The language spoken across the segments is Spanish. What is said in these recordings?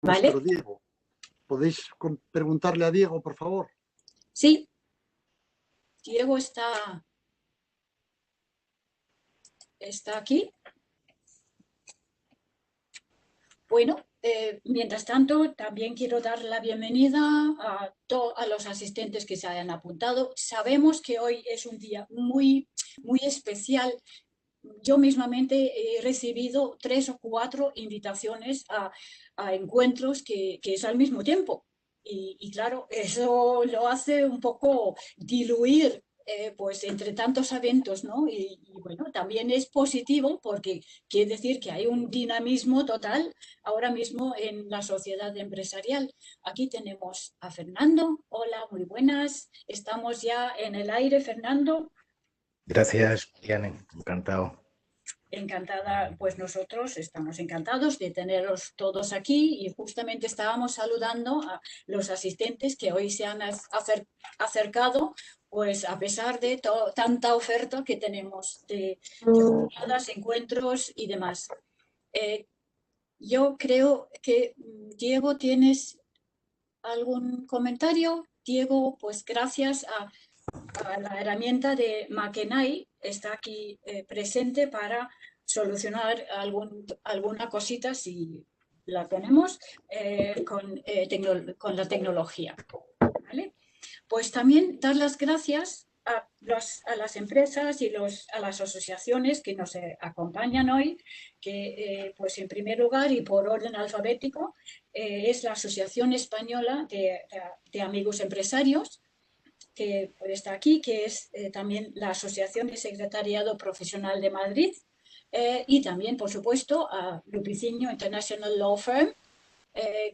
nuestro ¿Vale? Diego. ¿Podéis preguntarle a Diego, por favor? Sí. Diego está aquí. Bueno, mientras tanto, también quiero dar la bienvenida a los asistentes que se hayan apuntado. Sabemos que hoy es un día muy, muy especial. Yo mismamente he recibido 3 o 4 invitaciones a encuentros que es al mismo tiempo. Y claro, eso lo hace un poco diluir pues entre tantos eventos, ¿no? Y bueno, también es positivo porque quiere decir que hay un dinamismo total ahora mismo en la sociedad empresarial. Aquí tenemos a Fernando. Hola, muy buenas. Estamos ya en el aire, Fernando. Gracias, Diane, encantado. Encantada, pues nosotros estamos encantados de teneros todos aquí y justamente estábamos saludando a los asistentes que hoy se han acercado, pues a pesar de tanta oferta que tenemos de jornadas, encuentros y demás. Yo creo que, Diego, ¿tienes algún comentario? Diego, pues gracias a la herramienta de Makenai está aquí presente para solucionar alguna cosita si la tenemos con la tecnología. ¿Vale? Pues también dar las gracias a las empresas y a las asociaciones que nos acompañan hoy, que pues en primer lugar y por orden alfabético es la Asociación Española de Amigos Empresarios, que está aquí, que es también la Asociación de Secretariado Profesional de Madrid, y también, por supuesto, a Lupiciño International Law Firm,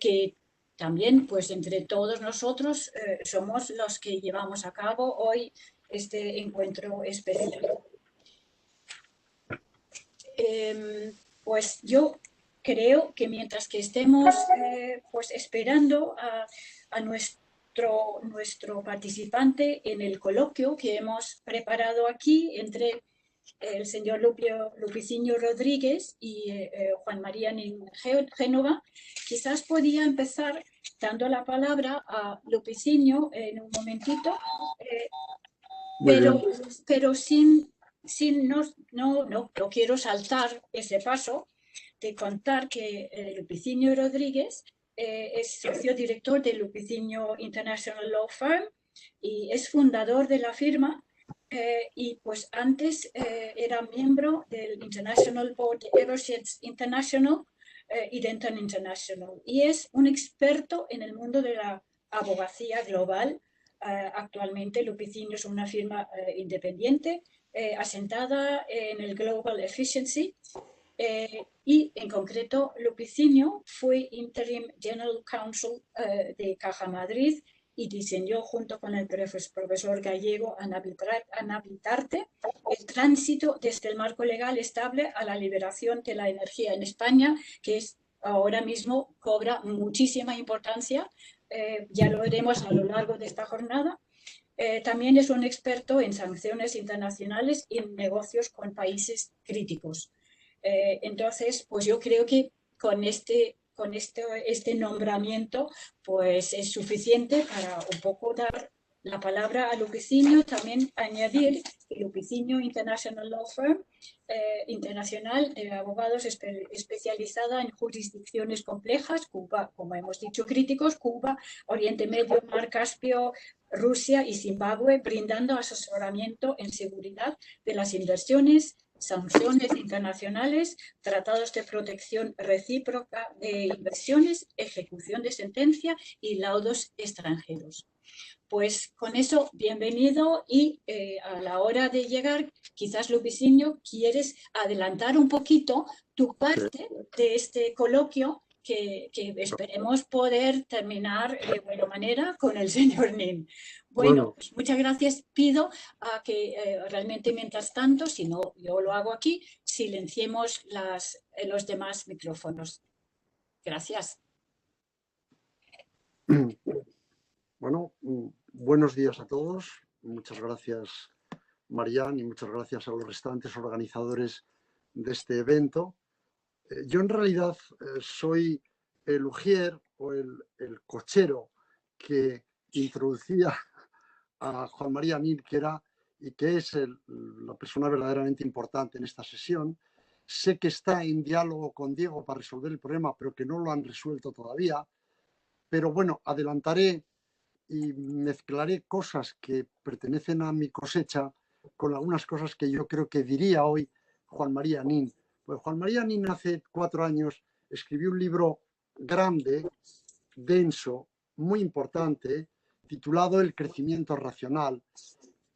que también, pues entre todos nosotros, somos los que llevamos a cabo hoy este encuentro especial. Pues yo creo que mientras que estemos pues esperando a nuestro participante en el coloquio que hemos preparado aquí entre el señor Lupiciño Rodríguez y Juan María Génova, quizás podía empezar dando la palabra a Lupiciño en un momentito, pero sin no quiero saltar ese paso de contar que Lupiciño Rodríguez es socio director de Lupiciño International Law Firm y es fundador de la firma, y pues antes era miembro del International Board de Eversheds International y Denton International, y es un experto en el mundo de la abogacía global. Actualmente Lupiciño es una firma independiente asentada en el Global Efficiency, y en concreto Lupiciño fue Interim General Counsel de Caja Madrid y diseñó junto con el profesor gallego Ana Vitarte el tránsito desde el marco legal estable a la liberación de la energía en España, que es ahora mismo cobra muchísima importancia. Ya lo veremos a lo largo de esta jornada. También es un experto en sanciones internacionales y en negocios con países críticos. Entonces, pues yo creo que con este nombramiento pues es suficiente para un poco dar la palabra a Lupiciño. También añadir que Lupiciño International Law Firm, internacional de abogados especializada en jurisdicciones complejas, Cuba, como hemos dicho, críticos, Cuba, Oriente Medio, Mar Caspio, Rusia y Zimbabue, brindando asesoramiento en seguridad de las inversiones, sanciones internacionales, tratados de protección recíproca de inversiones, ejecución de sentencia y laudos extranjeros. Pues con eso, bienvenido, y a la hora de llegar, quizás Lupiciño, ¿quieres adelantar un poquito tu parte de este coloquio que esperemos poder terminar de buena manera con el señor Nin? Bueno, pues muchas gracias. Pido a que realmente mientras tanto, si no yo lo hago aquí, silenciemos los demás micrófonos. Gracias. Bueno, buenos días a todos. Muchas gracias, Marian, y muchas gracias a los restantes organizadores de este evento. Yo en realidad soy el ujier o el cochero que introducía a Juan María Nin, que era y que es la persona verdaderamente importante en esta sesión. Sé que está en diálogo con Diego para resolver el problema, pero que no lo han resuelto todavía. Pero bueno, adelantaré y mezclaré cosas que pertenecen a mi cosecha con algunas cosas que yo creo que diría hoy Juan María Nin. Pues Juan María Nin hace 4 años escribió un libro grande, denso, muy importante, titulado El crecimiento racional,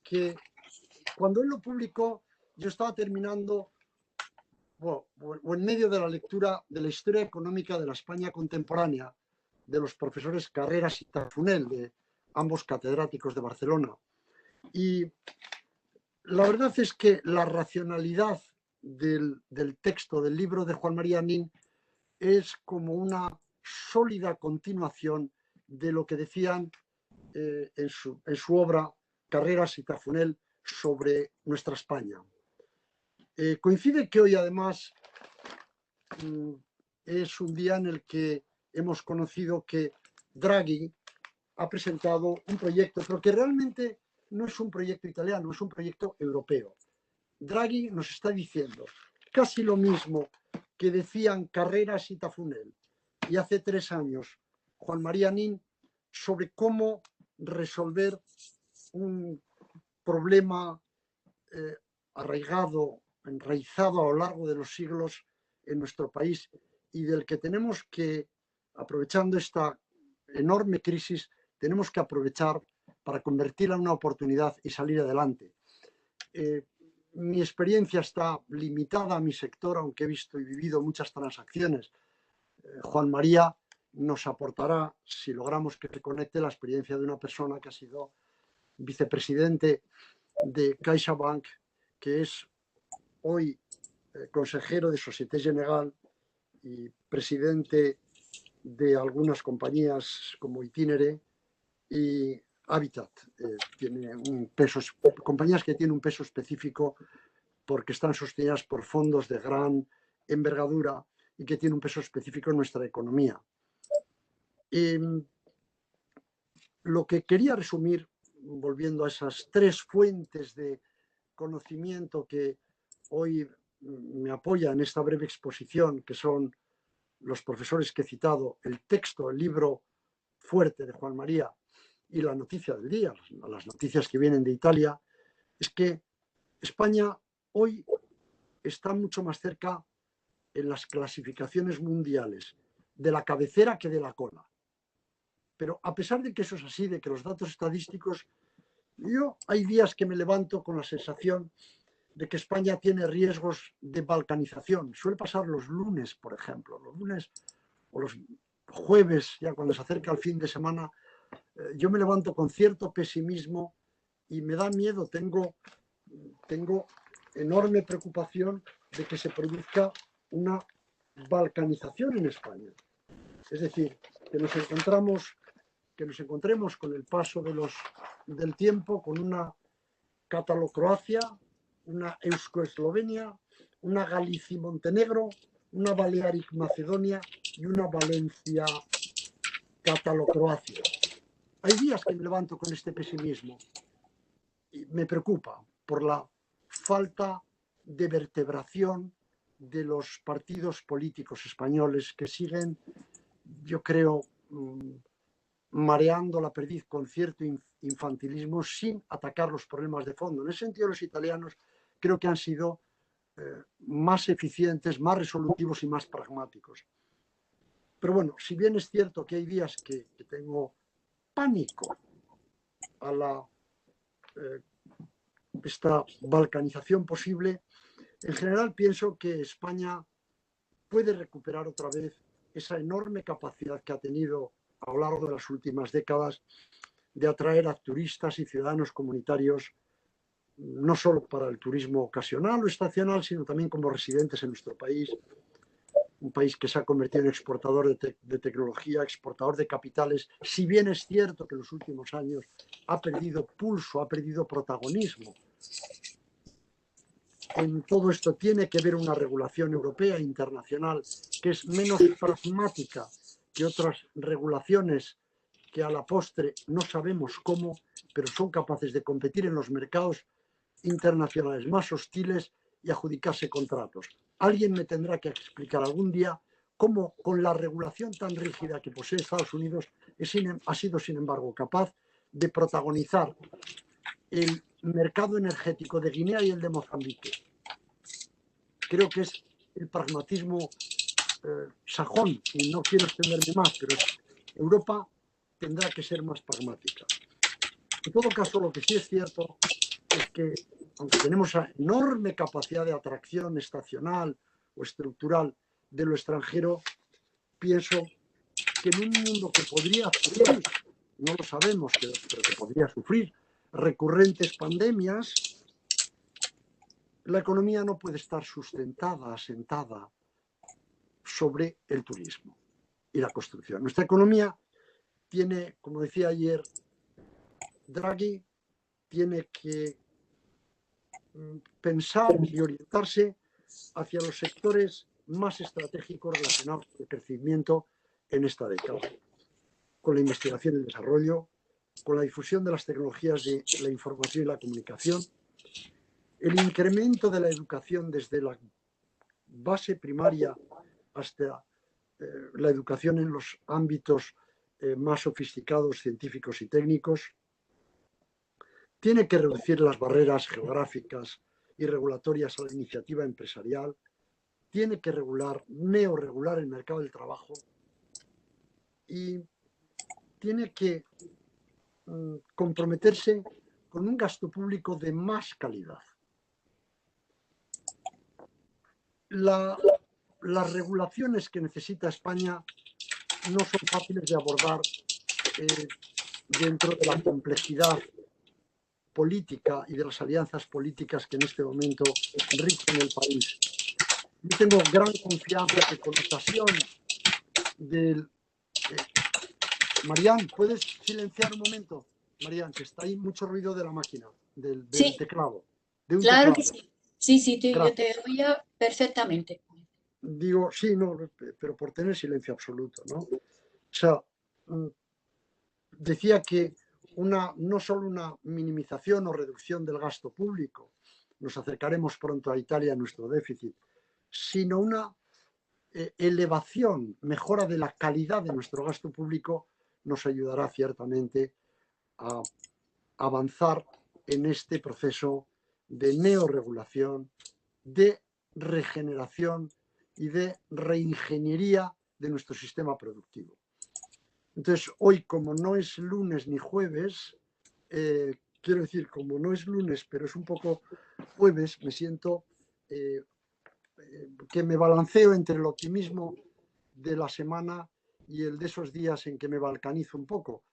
que cuando él lo publicó yo estaba terminando o en medio de la lectura de la historia económica de la España contemporánea de los profesores Carreras y Tafunel, de ambos catedráticos de Barcelona. Y la verdad es que la racionalidad del texto del libro de Juan María Nin es como una sólida continuación de lo que decían en su obra Carreras y Tafunel sobre nuestra España. Coincide que hoy además es un día en el que hemos conocido que Draghi ha presentado un proyecto, pero que realmente no es un proyecto italiano, es un proyecto europeo. Draghi nos está diciendo casi lo mismo que decían Carreras y Tafunel y hace 3 años Juan María Nin sobre cómo resolver un problema enraizado a lo largo de los siglos en nuestro país y del que tenemos que, aprovechando esta enorme crisis, tenemos que aprovechar para convertirla en una oportunidad y salir adelante. Mi experiencia está limitada a mi sector, aunque he visto y vivido muchas transacciones. Juan María nos aportará, si logramos que se conecte, la experiencia de una persona que ha sido vicepresidente de CaixaBank, que es hoy consejero de Société Générale y presidente de algunas compañías como Itinere y Habitat. Tiene un peso, compañías que tienen un peso específico porque están sostenidas por fondos de gran envergadura y que tienen un peso específico en nuestra economía. Lo que quería resumir, volviendo a esas 3 fuentes de conocimiento que hoy me apoya en esta breve exposición, que son los profesores que he citado, el texto, el libro fuerte de Juan María y la noticia del día, las noticias que vienen de Italia, es que España hoy está mucho más cerca en las clasificaciones mundiales de la cabecera que de la cola. Pero a pesar de que eso es así, de que los datos estadísticos, yo hay días que me levanto con la sensación de que España tiene riesgos de balcanización. Suele pasar los lunes, por ejemplo, los lunes o los jueves, ya cuando se acerca el fin de semana, yo me levanto con cierto pesimismo y me da miedo, tengo enorme preocupación de que se produzca una balcanización en España. Es decir, que nos encontremos con el paso del tiempo con una Cataló-Croacia, una Eusko-Eslovenia, una Galicia-Montenegro, una Balearic-Macedonia y una Valencia-Cataló-Croacia. Hay días que me levanto con este pesimismo y me preocupa por la falta de vertebración de los partidos políticos españoles que siguen, yo creo, mareando la perdiz con cierto infantilismo sin atacar los problemas de fondo. En ese sentido, los italianos creo que han sido más eficientes, más resolutivos y más pragmáticos. Pero bueno, si bien es cierto que hay días que tengo pánico a esta balcanización posible, en general pienso que España puede recuperar otra vez esa enorme capacidad que ha tenido a lo largo de las últimas décadas de atraer a turistas y ciudadanos comunitarios, no solo para el turismo ocasional o estacional, sino también como residentes en nuestro país, un país que se ha convertido en exportador de tecnología, exportador de capitales, si bien es cierto que en los últimos años ha perdido pulso, ha perdido protagonismo. En todo esto tiene que haber una regulación europea e internacional que es menos pragmática que otras regulaciones que a la postre no sabemos cómo, pero son capaces de competir en los mercados internacionales más hostiles y adjudicarse contratos. Alguien me tendrá que explicar algún día cómo, con la regulación tan rígida que posee Estados Unidos, ha sido, sin embargo, capaz de protagonizar el mercado energético de Guinea y el de Mozambique. Creo que es el pragmatismo sajón, y no quiero extenderme más, pero Europa tendrá que ser más pragmática. En todo caso, lo que sí es cierto es que, aunque tenemos enorme capacidad de atracción estacional o estructural de lo extranjero, pienso que en un mundo que podría sufrir, no lo sabemos, pero que podría sufrir recurrentes pandemias, la economía no puede estar sustentada, asentada sobre el turismo y la construcción. Nuestra economía tiene, como decía ayer Draghi, tiene que pensar y orientarse hacia los sectores más estratégicos relacionados con el crecimiento en esta década, con la investigación y el desarrollo, con la difusión de las tecnologías de la información y la comunicación, el incremento de la educación desde la base primaria hasta la educación en los ámbitos más sofisticados, científicos y técnicos. Tiene que reducir las barreras geográficas y regulatorias a la iniciativa empresarial. Tiene que neorregular el mercado del trabajo y tiene que comprometerse con un gasto público de más calidad. Las regulaciones que necesita España no son fáciles de abordar dentro de la complejidad política y de las alianzas políticas que en este momento rigen el país. Yo tengo gran confianza que con ocasión del... Marian, ¿puedes silenciar un momento? Marian, que está ahí mucho ruido de la máquina, del Sí, teclado. claro que sí. Sí, yo te Gracias. oía perfectamente. Digo, sí, no, pero por tener silencio absoluto, ¿no? O sea, decía que no solo una minimización o reducción del gasto público, nos acercaremos pronto a Italia a nuestro déficit, sino una elevación, mejora de la calidad de nuestro gasto público, nos ayudará ciertamente a avanzar en este proceso de neorregulación, de regeneración y de reingeniería de nuestro sistema productivo. Entonces, hoy, como no es lunes ni jueves, quiero decir, como no es lunes, pero es un poco jueves, me siento que me balanceo entre el optimismo de la semana y el de esos días en que me balcanizo un poco.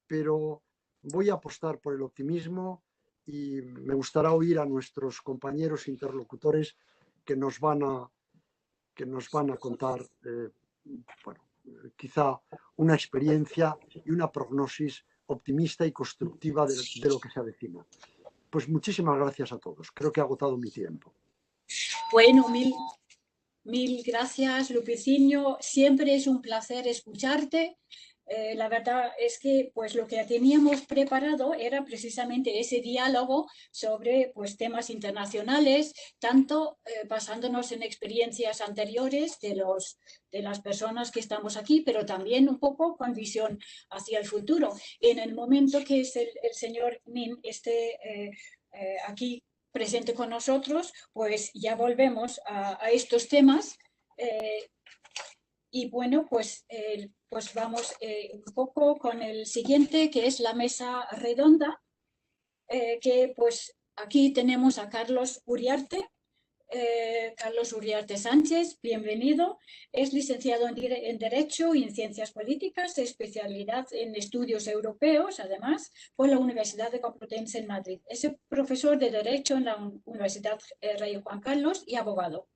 Pero voy a apostar por el optimismo y me gustará oír a nuestros compañeros interlocutores que nos van a contar, bueno, quizá una experiencia y una prognosis optimista y constructiva de lo que se avecina. Pues muchísimas gracias a todos. Creo que he agotado mi tiempo. Bueno, mil gracias, Lupiciño. Siempre es un placer escucharte. La verdad es que pues lo que teníamos preparado era precisamente ese diálogo sobre pues temas internacionales, tanto basándonos en experiencias anteriores de las personas que estamos aquí, pero también un poco con visión hacia el futuro. En el momento que es el señor Nin esté aquí presente con nosotros, pues ya volvemos a estos temas. Y bueno, pues vamos un poco con el siguiente, que es la mesa redonda, que pues aquí tenemos a Carlos Uriarte. Carlos Uriarte Sánchez, bienvenido. Es licenciado en Derecho y en Ciencias Políticas, de especialidad en estudios europeos, además, por la Universidad de Complutense en Madrid. Es profesor de Derecho en la Universidad Rey Juan Carlos y abogado.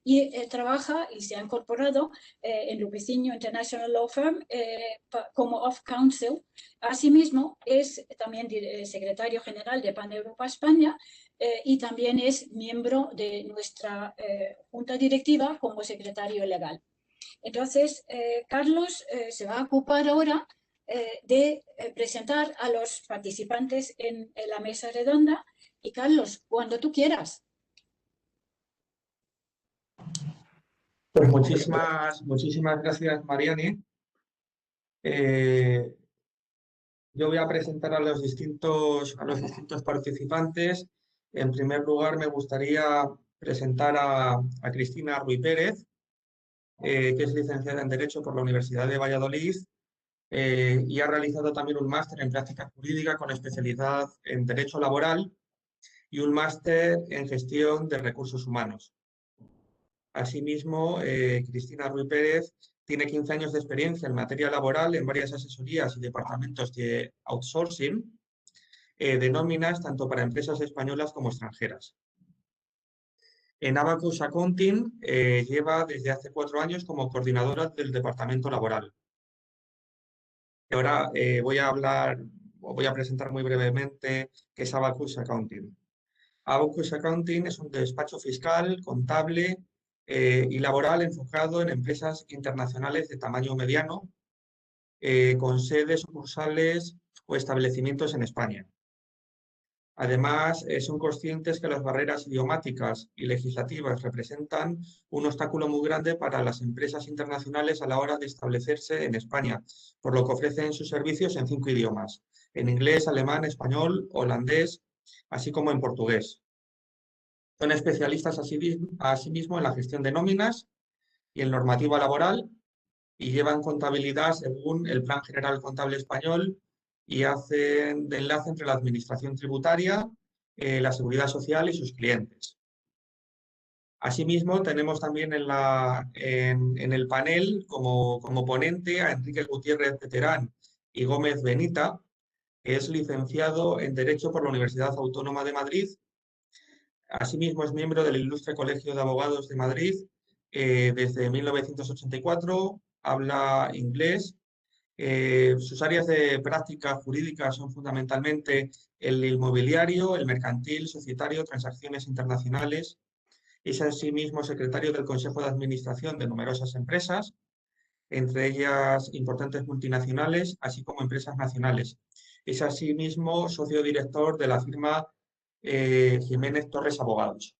Y trabaja y se ha incorporado en Lupiciño International Law Firm como off-counsel. Asimismo, es también secretario general de PAN Europa España y también es miembro de nuestra junta directiva como secretario legal. Entonces, Carlos se va a ocupar ahora de presentar a los participantes en la mesa redonda. Y Carlos, cuando tú quieras. Pues muchísimas gracias, Mariane. Yo voy a presentar a los distintos participantes. En primer lugar, me gustaría presentar a Cristina Ruy Pérez, que es licenciada en Derecho por la Universidad de Valladolid y ha realizado también un máster en Práctica Jurídica con especialidad en Derecho Laboral y un máster en Gestión de Recursos Humanos. Asimismo, Cristina Ruy Pérez tiene 15 años de experiencia en materia laboral en varias asesorías y departamentos de outsourcing de nóminas tanto para empresas españolas como extranjeras. En Abacus Accounting lleva desde hace 4 años como coordinadora del departamento laboral. Y ahora voy a presentar muy brevemente qué es Abacus Accounting. Abacus Accounting es un despacho fiscal, contable y laboral enfocado en empresas internacionales de tamaño mediano, con sedes, sucursales o establecimientos en España. Además, son conscientes que las barreras idiomáticas y legislativas representan un obstáculo muy grande para las empresas internacionales a la hora de establecerse en España, por lo que ofrecen sus servicios en 5 idiomas, en inglés, alemán, español, holandés, así como en portugués. Son especialistas asimismo en la gestión de nóminas y en normativa laboral y llevan contabilidad según el Plan General Contable Español y hacen de enlace entre la administración tributaria, la seguridad social y sus clientes. Asimismo, tenemos también en el panel como ponente a Enrique Gutiérrez Peterán y Gómez Benita, que es licenciado en Derecho por la Universidad Autónoma de Madrid. Asimismo, es miembro del Ilustre Colegio de Abogados de Madrid desde 1984, habla inglés. Sus áreas de práctica jurídica son fundamentalmente el inmobiliario, el mercantil, societario, transacciones internacionales. Es asimismo secretario del Consejo de Administración de numerosas empresas, entre ellas importantes multinacionales, así como empresas nacionales. Es asimismo socio director de la firma Jiménez Torres Abogados.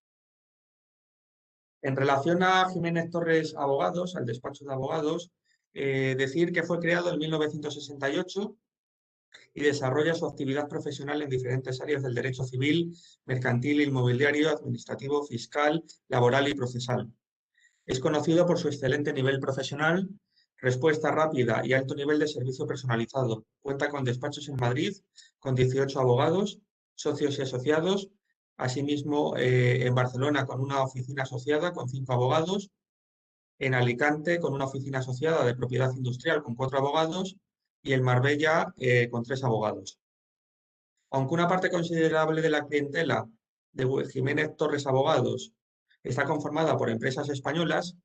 En relación a Jiménez Torres Abogados, al despacho de abogados, decir que fue creado en 1968 y desarrolla su actividad profesional en diferentes áreas del derecho civil, mercantil, inmobiliario, administrativo, fiscal, laboral y procesal. Es conocido por su excelente nivel profesional, respuesta rápida y alto nivel de servicio personalizado. Cuenta con despachos en Madrid, con 18 abogados, socios y asociados. Asimismo, en Barcelona con una oficina asociada con 5 abogados, en Alicante con una oficina asociada de propiedad industrial con 4 abogados y en Marbella con 3 abogados. Aunque una parte considerable de la clientela de Jiménez Torres Abogados está conformada por empresas españolas,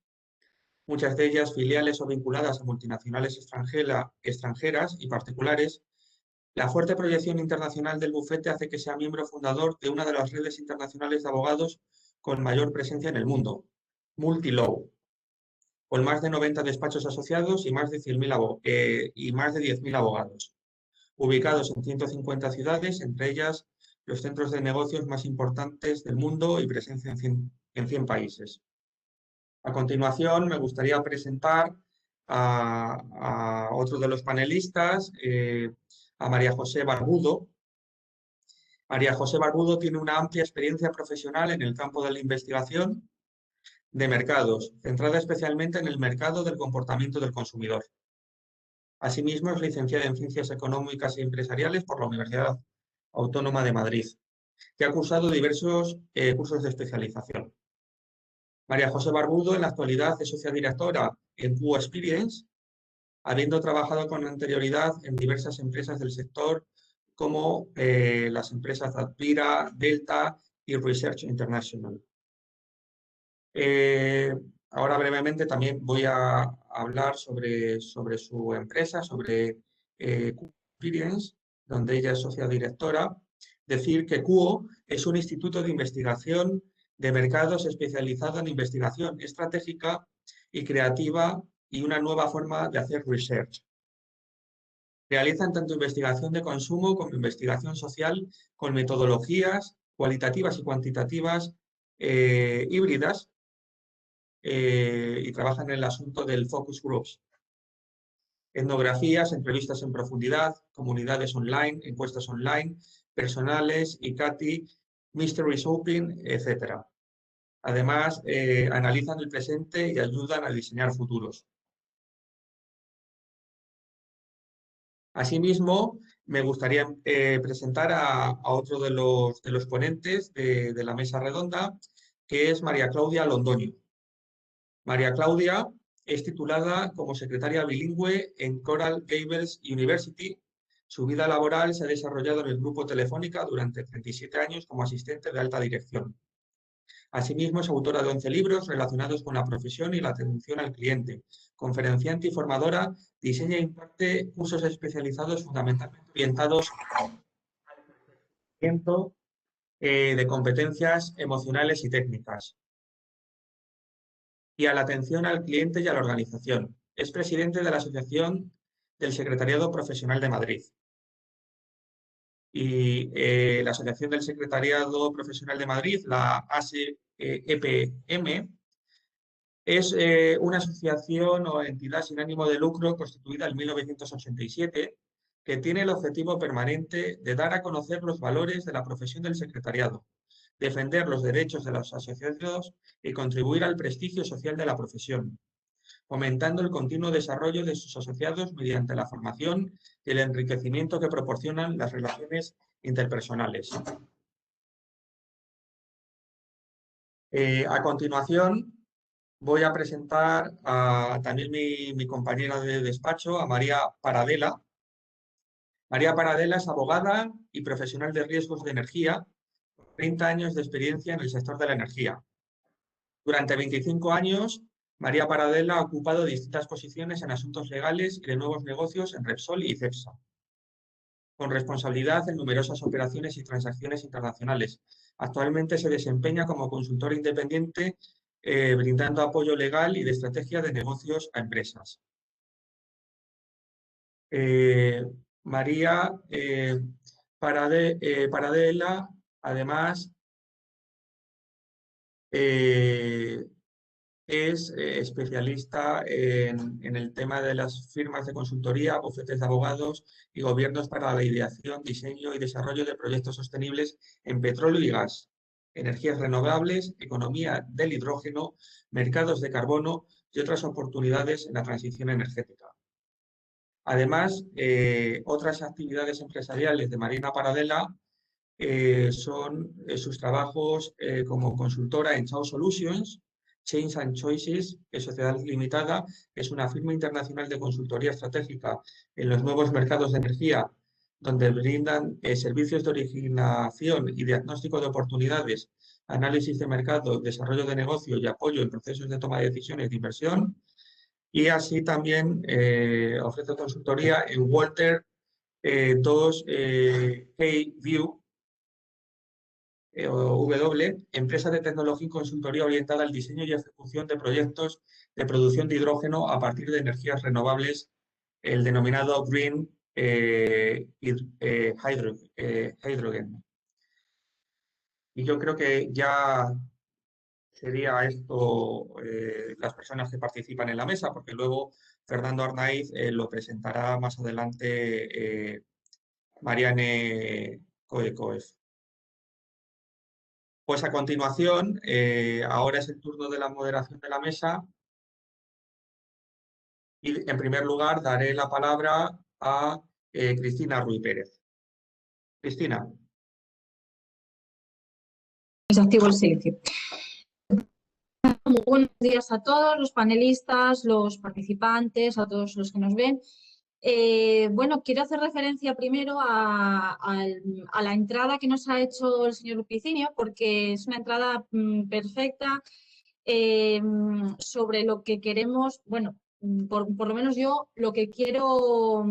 muchas de ellas filiales o vinculadas a multinacionales extranjeras y particulares, la fuerte proyección internacional del bufete hace que sea miembro fundador de una de las redes internacionales de abogados con mayor presencia en el mundo, Multilaw, con más de 90 despachos asociados y más de 10.000 abogados, ubicados en 150 ciudades, entre ellas los centros de negocios más importantes del mundo y presencia en 100 países. A continuación, me gustaría presentar a otro de los panelistas, a María José Barbudo. María José Barbudo tiene una amplia experiencia profesional en el campo de la investigación de mercados, centrada especialmente en el mercado del comportamiento del consumidor. Asimismo, es licenciada en Ciencias Económicas y Empresariales por la Universidad Autónoma de Madrid, que ha cursado diversos cursos de especialización. María José Barbudo, en la actualidad, es socia directora en Q Experience, habiendo trabajado con anterioridad en diversas empresas del sector, como las empresas Adpira, Delta y Research International. Ahora brevemente también voy a hablar sobre su empresa, sobre Q Experience, donde ella es socia directora. Decir que QO es un instituto de investigación de mercados especializado en investigación estratégica y creativa y una nueva forma de hacer research. Realizan tanto investigación de consumo como investigación social con metodologías cualitativas y cuantitativas híbridas y trabajan en el asunto del focus groups. Etnografías, entrevistas en profundidad, comunidades online, encuestas online, personales, ICATI, mystery shopping, etc. Además, analizan el presente y ayudan a diseñar futuros. Asimismo, me gustaría presentar a otro de los ponentes de la mesa redonda, que es María Claudia Londoño. María Claudia es titulada como secretaria bilingüe en Coral Gables University. Su vida laboral se ha desarrollado en el Grupo Telefónica durante 37 años como asistente de alta dirección. Asimismo, es autora de 11 libros relacionados con la profesión y la atención al cliente. Conferenciante y formadora, diseña e imparte cursos especializados fundamentalmente orientados al crecimiento de competencias emocionales y técnicas y a la atención al cliente y a la organización. Es presidente de la Asociación del Secretariado Profesional de Madrid. Y la Asociación del Secretariado Profesional de Madrid, la ASEPM, es una asociación o entidad sin ánimo de lucro constituida en 1987 que tiene el objetivo permanente de dar a conocer los valores de la profesión del secretariado, defender los derechos de los asociados y contribuir al prestigio social de la profesión, fomentando el continuo desarrollo de sus asociados mediante la formación y el enriquecimiento que proporcionan las relaciones interpersonales. A continuación, voy a presentar también mi compañera de despacho, a María Paradela. María Paradela es abogada y profesional de riesgos de energía, con 30 años de experiencia en el sector de la energía. Durante 25 años, María Paradela ha ocupado distintas posiciones en asuntos legales y de nuevos negocios en Repsol y Cepsa, con responsabilidad en numerosas operaciones y transacciones internacionales. Actualmente se desempeña como consultora independiente, brindando apoyo legal y de estrategia de negocios a empresas. María Paradela, además, es especialista en el tema de las firmas de consultoría, bufetes de abogados y gobiernos para la ideación, diseño y desarrollo de proyectos sostenibles en petróleo y gas, energías renovables, economía del hidrógeno, mercados de carbono y otras oportunidades en la transición energética. Además, otras actividades empresariales de María Paradela son sus trabajos como consultora en Chao Solutions, Change and Choices, Sociedad Limitada, es una firma internacional de consultoría estratégica en los nuevos mercados de energía, donde brindan servicios de originación y diagnóstico de oportunidades, análisis de mercado, desarrollo de negocio y apoyo en procesos de toma de decisiones de inversión. Y así también ofrece consultoría en Walter 2 View, empresa de tecnología y consultoría orientada al diseño y ejecución de proyectos de producción de hidrógeno a partir de energías renovables, el denominado Green Hydrogen. Y yo creo que ya sería esto las personas que participan en la mesa, porque luego Fernando Arnaiz lo presentará más adelante Marianne Coecoef. Pues a continuación, ahora es el turno de la moderación de la mesa y en primer lugar daré la palabra a Cristina Ruy Pérez. Cristina. Desactivo el silencio. Muy buenos días a todos los panelistas, los participantes, a todos los que nos ven. Bueno, quiero hacer referencia primero a la entrada que nos ha hecho el señor Lupicinio, porque es una entrada perfecta sobre lo que queremos, bueno, por lo menos yo lo que quiero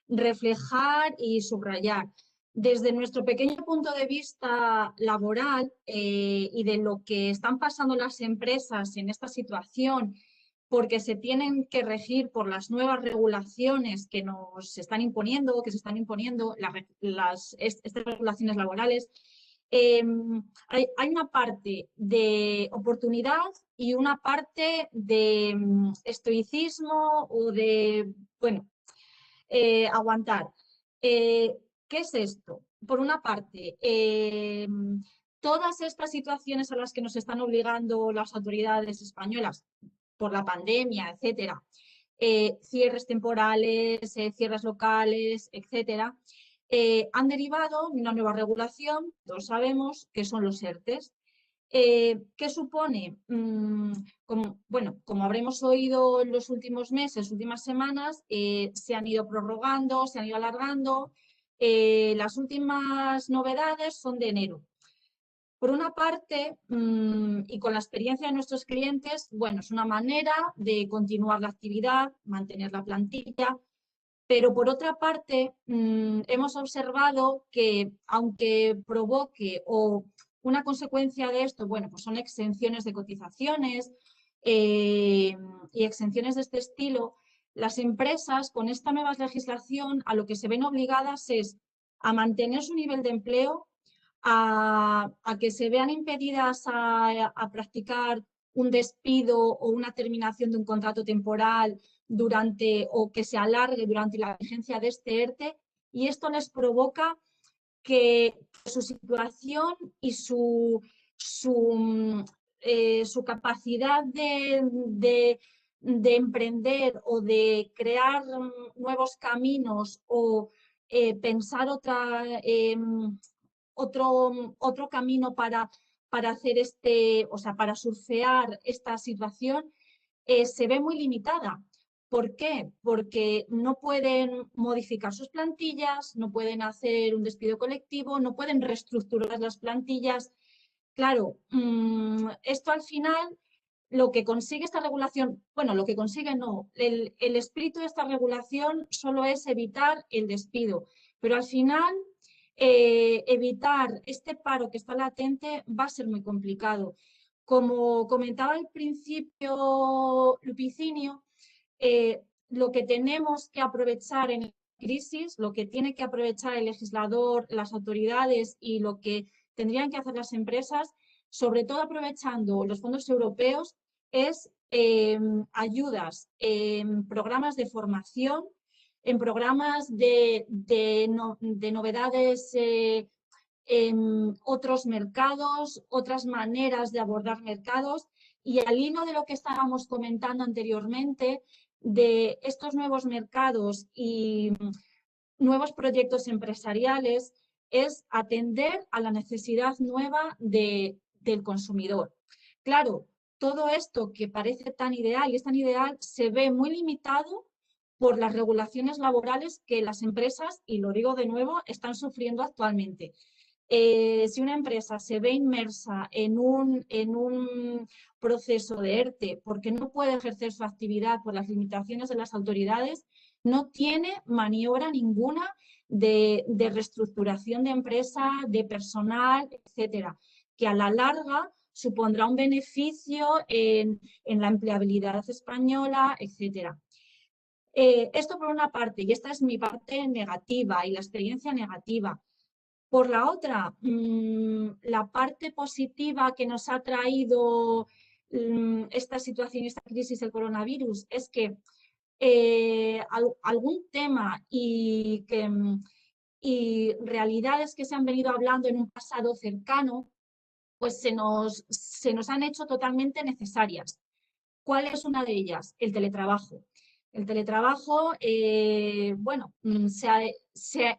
reflejar y subrayar. Desde nuestro pequeño punto de vista laboral y de lo que están pasando las empresas en esta situación, porque se tienen que regir por las nuevas regulaciones que nos están imponiendo, que se están imponiendo, estas regulaciones laborales, hay una parte de oportunidad y una parte de estoicismo o de, bueno, aguantar. ¿Qué es esto? Por una parte, todas estas situaciones a las que nos están obligando las autoridades españolas por la pandemia, etcétera, cierres temporales, cierres locales, etcétera, han derivado de una nueva regulación, todos sabemos, que son los ERTEs. ¿Qué supone? Como habremos oído en los últimos meses, últimas semanas, se han ido prorrogando, se han ido alargando. Las últimas novedades son de enero. Por una parte, y con la experiencia de nuestros clientes, bueno, es una manera de continuar la actividad, mantener la plantilla, pero por otra parte, hemos observado que aunque provoque o una consecuencia de esto, bueno, pues son exenciones de cotizaciones y exenciones de este estilo, las empresas con esta nueva legislación a lo que se ven obligadas es a mantener su nivel de empleo, a que se vean impedidas a practicar un despido o una terminación de un contrato temporal o que se alargue durante la vigencia de este ERTE, y esto les provoca que su situación y su capacidad de emprender o de crear nuevos caminos o pensar otro camino para hacer para surfear esta situación, se ve muy limitada. ¿Por qué? Porque no pueden modificar sus plantillas, no pueden hacer un despido colectivo, no pueden reestructurar las plantillas. Claro, esto al final lo que consigue esta regulación, bueno, lo que consigue no, el espíritu de esta regulación solo es evitar el despido, pero al final evitar este paro que está latente va a ser muy complicado. Como comentaba al principio Lupicinio, lo que tenemos que aprovechar en la crisis, lo que tiene que aprovechar el legislador, las autoridades y lo que tendrían que hacer las empresas, sobre todo aprovechando los fondos europeos, es ayudas en programas de formación, en programas de novedades en otros mercados, otras maneras de abordar mercados, y al hilo de lo que estábamos comentando anteriormente, de estos nuevos mercados y nuevos proyectos empresariales, es atender a la necesidad nueva del consumidor. Claro, todo esto que parece tan ideal y es tan ideal se ve muy limitado por las regulaciones laborales que las empresas, y lo digo de nuevo, están sufriendo actualmente. Si una empresa se ve inmersa en un proceso de ERTE porque no puede ejercer su actividad por las limitaciones de las autoridades, no tiene maniobra ninguna de reestructuración de empresa, de personal, etcétera, que a la larga supondrá un beneficio en la empleabilidad española, etcétera. Esto por una parte, y esta es mi parte negativa y la experiencia negativa. Por la otra, la parte positiva que nos ha traído esta situación, esta crisis del coronavirus, es que algún tema y realidades que se han venido hablando en un pasado cercano, pues se nos han hecho totalmente necesarias. ¿Cuál es una de ellas? El teletrabajo. El teletrabajo, bueno,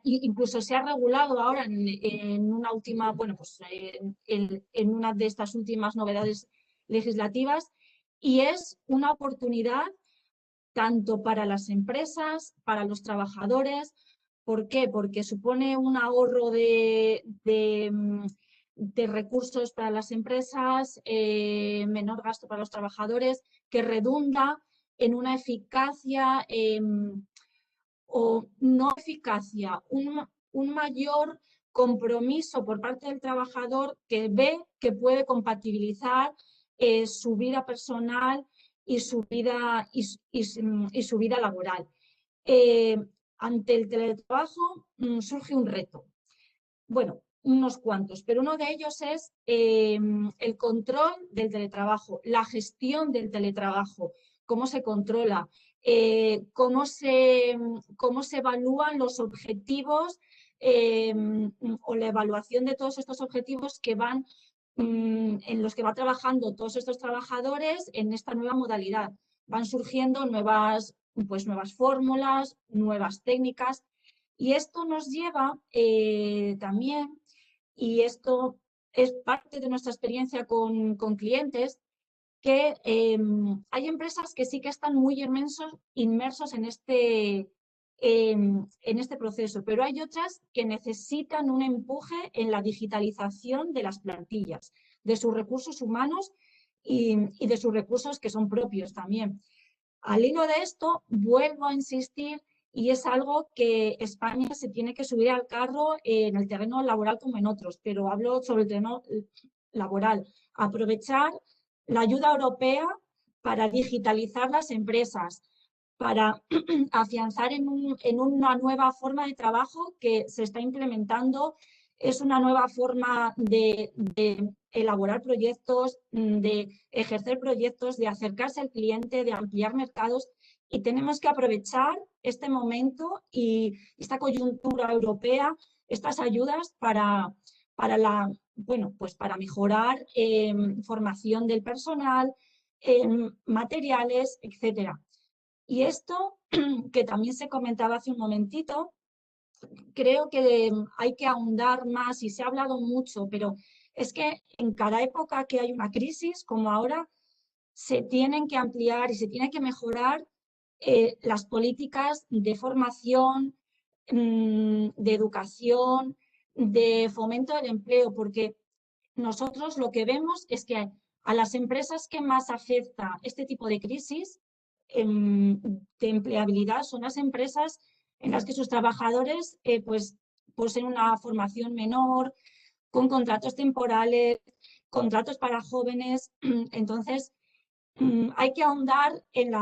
incluso se ha regulado ahora en una última, bueno, pues en una de estas últimas novedades legislativas, y es una oportunidad tanto para las empresas, para los trabajadores. ¿Por qué? Porque supone un ahorro de recursos para las empresas, menor gasto para los trabajadores, que redunda en una eficacia o no eficacia, un mayor compromiso por parte del trabajador que ve que puede compatibilizar su vida personal y su vida, y su vida laboral. Ante el teletrabajo surge un reto. Bueno, unos cuantos, pero uno de ellos es el control del teletrabajo, la gestión del teletrabajo, cómo se controla, cómo se evalúan los objetivos o la evaluación de todos estos objetivos que van en los que va trabajando todos estos trabajadores en esta nueva modalidad. Van surgiendo nuevas fórmulas, nuevas técnicas, y esto nos lleva también, y esto es parte de nuestra experiencia con clientes, que hay empresas que sí que están muy inmersos en este proceso, pero hay otras que necesitan un empuje en la digitalización de las plantillas, de sus recursos humanos y de sus recursos que son propios también. Al hilo de esto, vuelvo a insistir, y es algo que España se tiene que subir al carro en el terreno laboral como en otros, pero hablo sobre el terreno laboral. Aprovechar la ayuda europea para digitalizar las empresas, para afianzar en una nueva forma de trabajo que se está implementando. Es una nueva forma de elaborar proyectos, de ejercer proyectos, de acercarse al cliente, de ampliar mercados, y tenemos que aprovechar este momento y esta coyuntura europea, estas ayudas para mejorar formación del personal, materiales, etcétera. Y esto, que también se comentaba hace un momentito, creo que hay que ahondar más, y se ha hablado mucho, pero es que en cada época que hay una crisis, como ahora, se tienen que ampliar y se tiene que mejorar las políticas de formación, de educación, de fomento del empleo, porque nosotros lo que vemos es que a las empresas que más afecta este tipo de crisis de empleabilidad son las empresas en las que sus trabajadores poseen una formación menor, con contratos temporales, contratos para jóvenes. Entonces, hay que ahondar en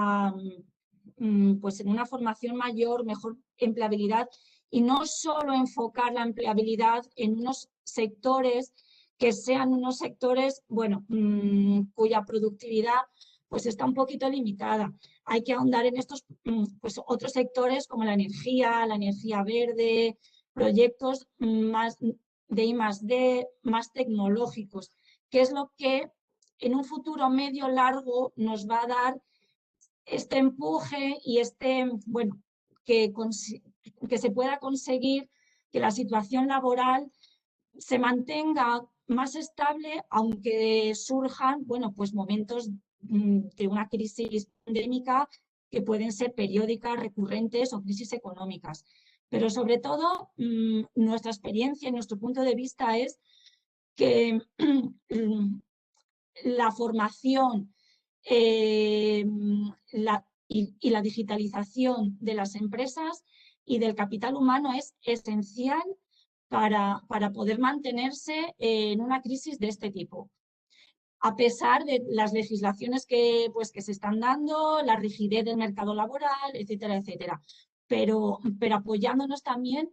en una formación mayor, mejor empleabilidad, y no solo enfocar la empleabilidad en unos sectores que sean unos sectores, cuya productividad pues está un poquito limitada. Hay que ahondar en estos otros sectores como la energía verde, proyectos más de I+D, más tecnológicos, que es lo que en un futuro medio largo nos va a dar este empuje y que se pueda conseguir que la situación laboral se mantenga más estable, aunque surjan momentos de una crisis pandémica que pueden ser periódicas, recurrentes o crisis económicas. Pero sobre todo, nuestra experiencia y nuestro punto de vista es que la formación y la digitalización de las empresas y del capital humano es esencial para poder mantenerse en una crisis de este tipo, a pesar de las legislaciones que se están dando, la rigidez del mercado laboral, etcétera, etcétera. Pero apoyándonos también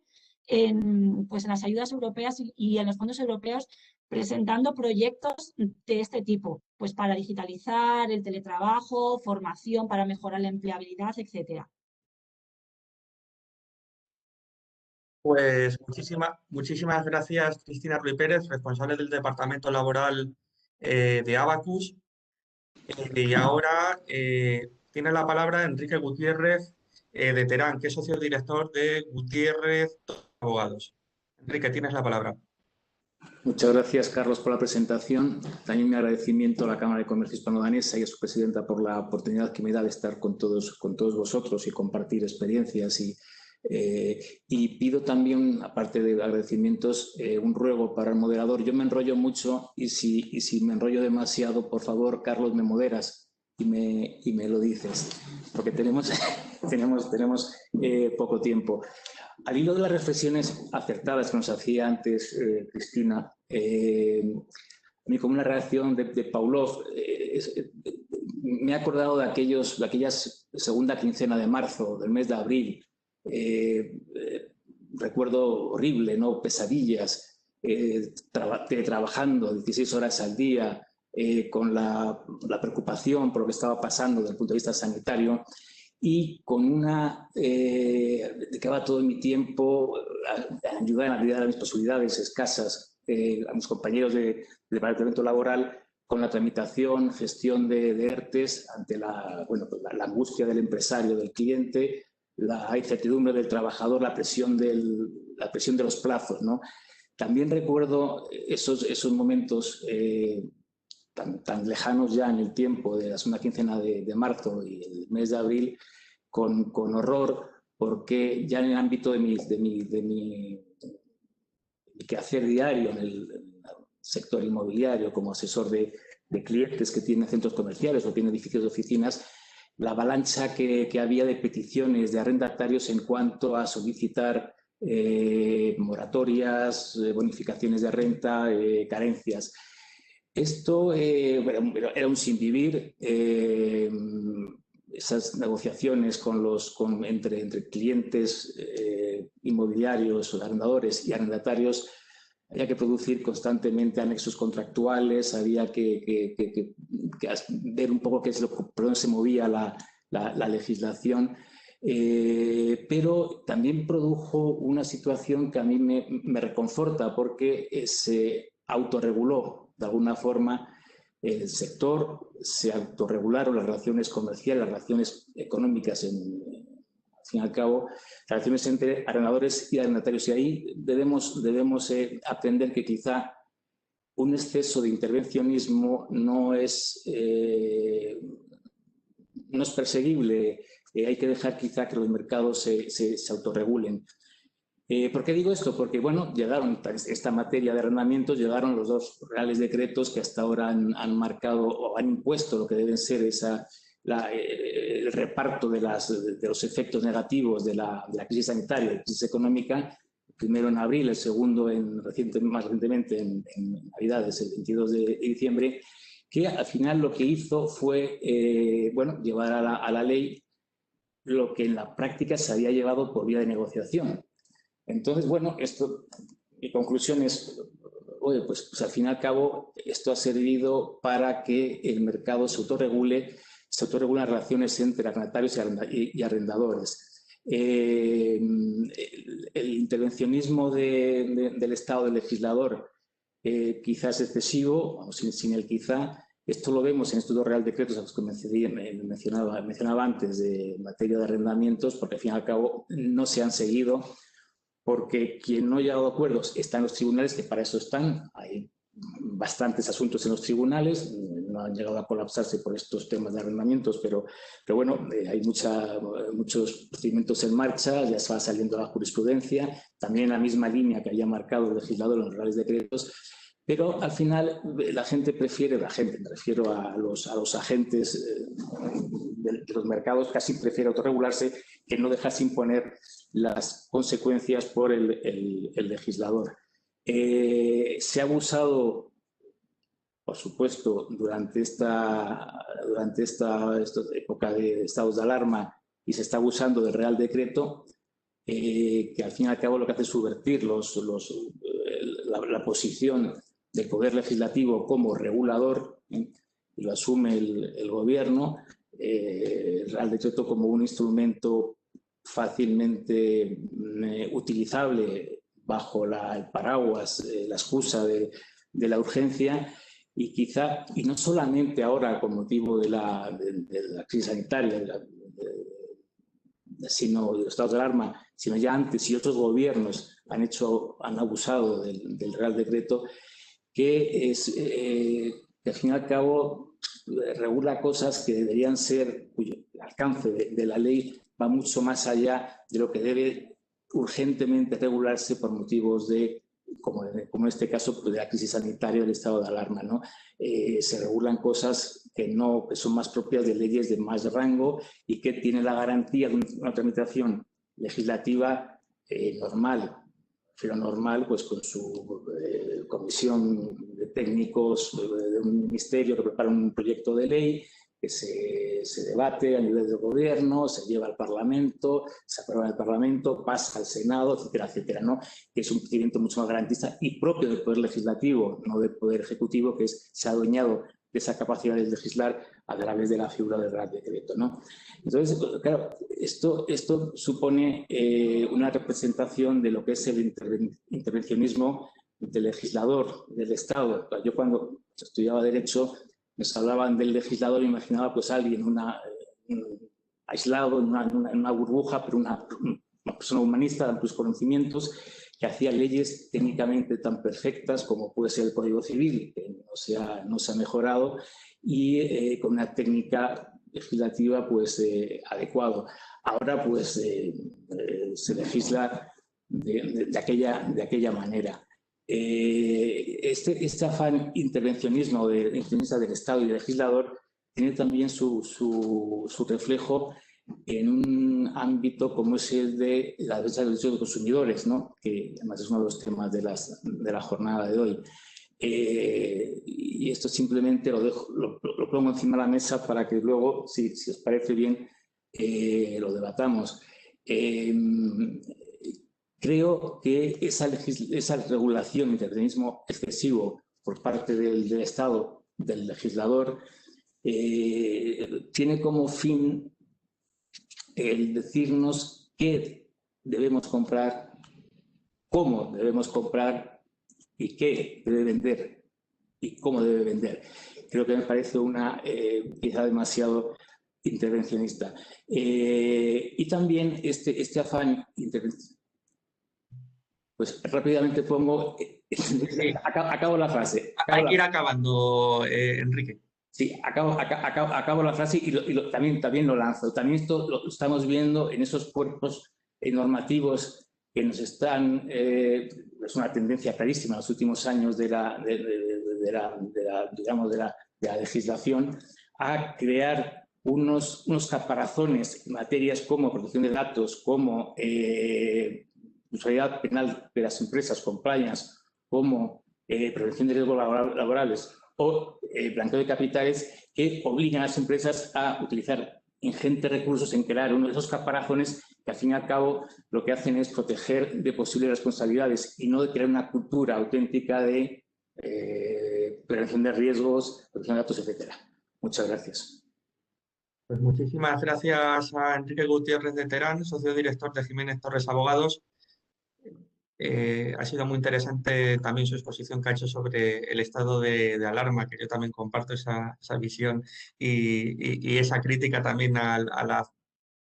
en las ayudas europeas y en los fondos europeos, presentando proyectos de este tipo, pues para digitalizar el teletrabajo, formación para mejorar la empleabilidad, etcétera. Pues muchísimas gracias, Cristina Ruiz Pérez, responsable del Departamento Laboral de Abacus. Y ahora tiene la palabra Enrique Gutiérrez de Terán, que es socio director de Gutiérrez Abogados. Enrique, tienes la palabra. Muchas gracias, Carlos, por la presentación. También mi agradecimiento a la Cámara de Comercio Hispano-Danesa y a su presidenta por la oportunidad que me da de estar con todos vosotros y compartir experiencias. Y pido también, aparte de agradecimientos, un ruego para el moderador. Yo me enrollo mucho y si me enrollo demasiado, por favor, Carlos, me moderas. y me lo dices, porque tenemos poco tiempo. Al hilo de las reflexiones acertadas que nos hacía antes Cristina, a mí como una reacción de Pavlov, me he acordado de aquella segunda quincena de marzo, del mes de abril. Recuerdo horrible, ¿no? Pesadillas, trabajando 16 horas al día, con la preocupación por lo que estaba pasando desde el punto de vista sanitario, y con dedicaba todo mi tiempo a ayudar en la medida de mis posibilidades escasas a mis compañeros del departamento laboral con la tramitación, gestión de ERTES ante la angustia del empresario, del cliente, la incertidumbre del trabajador, la presión de los plazos, ¿no? También recuerdo esos momentos tan lejanos ya en el tiempo de la segunda quincena de marzo y el mes de abril con horror, porque ya en el ámbito de mi quehacer diario en el sector inmobiliario como asesor de clientes que tienen centros comerciales o tienen edificios de oficinas, la avalancha que había de peticiones de arrendatarios en cuanto a solicitar moratorias, bonificaciones de renta, carencias. Esto era un sinvivir. Esas negociaciones entre clientes inmobiliarios, arrendadores y arrendatarios, había que producir constantemente anexos contractuales, había que ver un poco por dónde se movía la legislación, pero también produjo una situación que a mí me reconforta porque se autorreguló de alguna forma el sector, se autorregularon las relaciones comerciales, las relaciones económicas, al fin y al cabo, las relaciones entre arrendadores y arrendatarios. Y ahí debemos aprender que quizá un exceso de intervencionismo no es perseguible. Hay que dejar quizá que los mercados se autorregulen. ¿Por qué digo esto? Porque, bueno, llegaron esta materia de arrendamientos, llegaron los dos reales decretos que hasta ahora han marcado o han impuesto lo que deben ser el reparto de los efectos negativos de la crisis sanitaria y la crisis económica, el primero en abril, el segundo más recientemente en Navidades, el 22 de diciembre, que al final lo que hizo fue llevar a la ley lo que en la práctica se había llevado por vía de negociación. Entonces, bueno, mi conclusión es, oye, pues al fin y al cabo, esto ha servido para que el mercado se autorregulen las relaciones entre arrendatarios y arrendadores. El intervencionismo del Estado, del legislador, quizás excesivo, sin el quizá. Esto lo vemos en estos dos real decretos a los que mencionaba antes de materia de arrendamientos, porque al fin y al cabo no se han seguido, porque quien no ha llegado a acuerdos está en los tribunales, que para eso están. Hay bastantes asuntos en los tribunales, no han llegado a colapsarse por estos temas de arrendamientos, pero bueno, hay muchos procedimientos en marcha, ya se va saliendo la jurisprudencia, también en la misma línea que había marcado el legislador en los reales decretos. Pero al final me refiero a los agentes de los mercados, casi prefiere autorregularse que no dejarse imponer las consecuencias por el legislador. Se ha abusado, por supuesto, durante esta época de estados de alarma, y se está abusando del Real Decreto, que al fin y al cabo lo que hace es subvertir la posición del Poder Legislativo como regulador, y lo asume el Gobierno, el Real Decreto como un instrumento fácilmente utilizable bajo el paraguas, la excusa de la urgencia, y no solamente ahora con motivo de la crisis sanitaria, sino de los estados de alarma, sino ya antes, y otros gobiernos han abusado del Real Decreto, que al fin y al cabo regula cosas que deberían ser, cuyo alcance de la ley va mucho más allá de lo que debe urgentemente regularse por motivos de como en este caso pues, de la crisis sanitaria del estado de alarma, ¿no? Se regulan cosas que son más propias de leyes de más rango y que tienen la garantía de una tramitación legislativa normal, pero normal pues con su comisión de técnicos de un ministerio que prepara un proyecto de ley que se debate a nivel del gobierno, se lleva al Parlamento, se aprueba en el Parlamento, pasa al Senado, etcétera, etcétera, ¿no? Que es un procedimiento mucho más garantista y propio del Poder Legislativo, no del Poder Ejecutivo, que se ha adueñado de esa capacidad de legislar a través de la figura del Real Decreto, ¿no? Entonces, claro, esto supone una representación de lo que es el intervencionismo del legislador, del Estado. Yo cuando estudiaba Derecho nos hablaban del legislador, imaginaba pues alguien aislado en una burbuja, pero una persona humanista de amplios conocimientos que hacía leyes técnicamente tan perfectas como puede ser el Código Civil, que no se ha mejorado, y con una técnica legislativa pues adecuado. Ahora pues se legisla de aquella manera. Este afán intervencionista del Estado y del legislador tiene también su reflejo en un ámbito como es el de la defensa de los derechos de los consumidores, ¿no? Que además es uno de los temas de la jornada de hoy. Y esto simplemente lo pongo encima de la mesa para que luego, si os parece bien, lo debatamos. Creo que esa regulación, intervencionismo excesivo por parte del Estado, del legislador, tiene como fin el decirnos qué debemos comprar, cómo debemos comprar y qué debe vender y cómo debe vender. Creo que me parece una pieza demasiado intervencionista. Y también este afán intervencionista. Pues rápidamente pongo, acabo la frase. Hay que ir acabando, Enrique. Sí, acabo la frase y también lo lanzo. También esto lo estamos viendo en esos cuerpos normativos que nos están, es una tendencia clarísima en los últimos años de la legislación, a crear unos caparazones en materias como protección de datos, como responsabilidad penal de las empresas, compliance, como prevención de riesgos laborales o blanqueo de capitales, que obligan a las empresas a utilizar ingentes recursos en crear uno de esos caparazones que al fin y al cabo lo que hacen es proteger de posibles responsabilidades y no de crear una cultura auténtica de prevención de riesgos, protección de datos, etcétera. Muchas gracias. Pues muchísimas gracias a Enrique Gutiérrez de Terán, socio director de Jiménez Torres Abogados. Ha sido muy interesante también su exposición que ha hecho sobre el estado de alarma, que yo también comparto esa visión y esa crítica también a la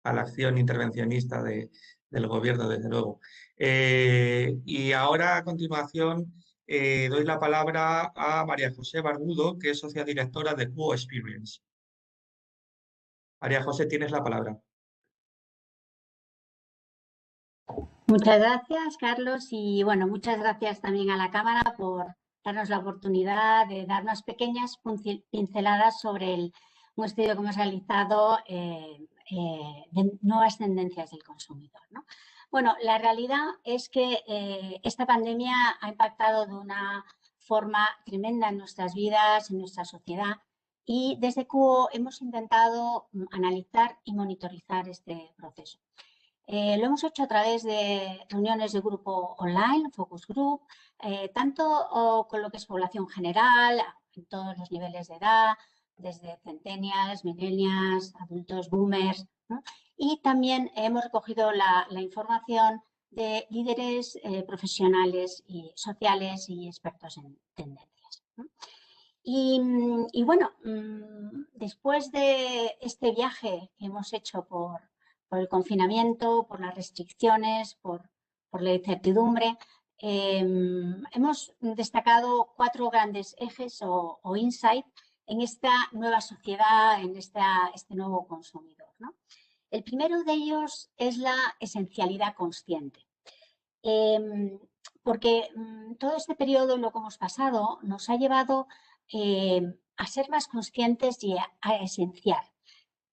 acción intervencionista del gobierno, desde luego. Y ahora, a continuación, doy la palabra a María José Barbudo, que es socia directora de Quo Experience. María José, tienes la palabra. Muchas gracias, Carlos, y bueno, muchas gracias también a la Cámara por darnos la oportunidad de dar unas pequeñas pinceladas sobre un estudio que hemos realizado de nuevas tendencias del consumidor, ¿no? Bueno, la realidad es que esta pandemia ha impactado de una forma tremenda en nuestras vidas, en nuestra sociedad, y desde Quo hemos intentado analizar y monitorizar este proceso. Lo hemos hecho a través de reuniones de grupo online, focus group, tanto con lo que es población general, en todos los niveles de edad, desde centennials, millennials, adultos, boomers, ¿no? Y también hemos recogido la información de líderes profesionales y sociales y expertos en tendencias, ¿no? Y bueno, después de este viaje que hemos hecho por el confinamiento, por las restricciones, por la incertidumbre, hemos destacado 4 grandes ejes o insights en esta nueva sociedad, en este nuevo consumidor, ¿no? El primero de ellos es la esencialidad consciente. porque todo este periodo, lo que hemos pasado, nos ha llevado a ser más conscientes y a esenciar.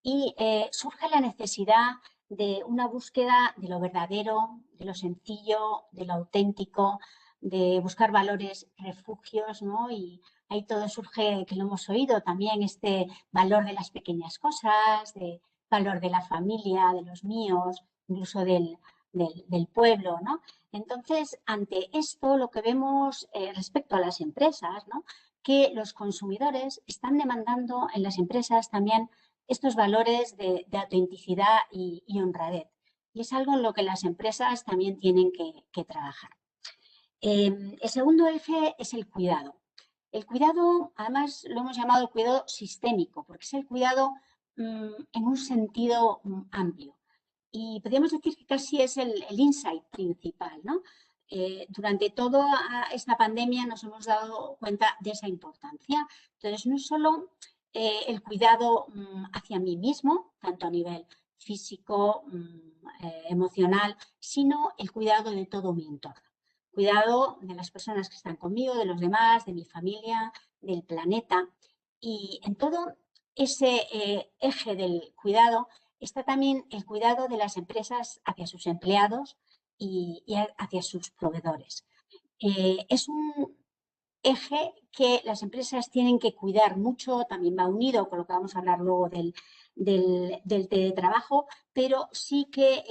Y surge la necesidad de una búsqueda de lo verdadero, de lo sencillo, de lo auténtico, de buscar valores, refugios, ¿no? Y ahí todo surge, que lo hemos oído también, este valor de las pequeñas cosas, de valor de la familia, de los míos, incluso del pueblo, ¿no? Entonces, ante esto, lo que vemos respecto a las empresas, ¿no? Que los consumidores están demandando en las empresas también estos valores de autenticidad y honradez. Y es algo en lo que las empresas también tienen que trabajar. El segundo eje es el cuidado. El cuidado, además, lo hemos llamado el cuidado sistémico, porque es el cuidado en un sentido amplio. Y podríamos decir que casi es el insight principal, ¿no? Durante toda esta pandemia nos hemos dado cuenta de esa importancia. Entonces, no es solo el cuidado hacia mí mismo, tanto a nivel físico, emocional, sino el cuidado de todo mi entorno. Cuidado de las personas que están conmigo, de los demás, de mi familia, del planeta. Y en todo ese eje del cuidado está también el cuidado de las empresas hacia sus empleados y hacia sus proveedores. Es un eje que las empresas tienen que cuidar mucho, también va unido con lo que vamos a hablar luego del teletrabajo, pero sí que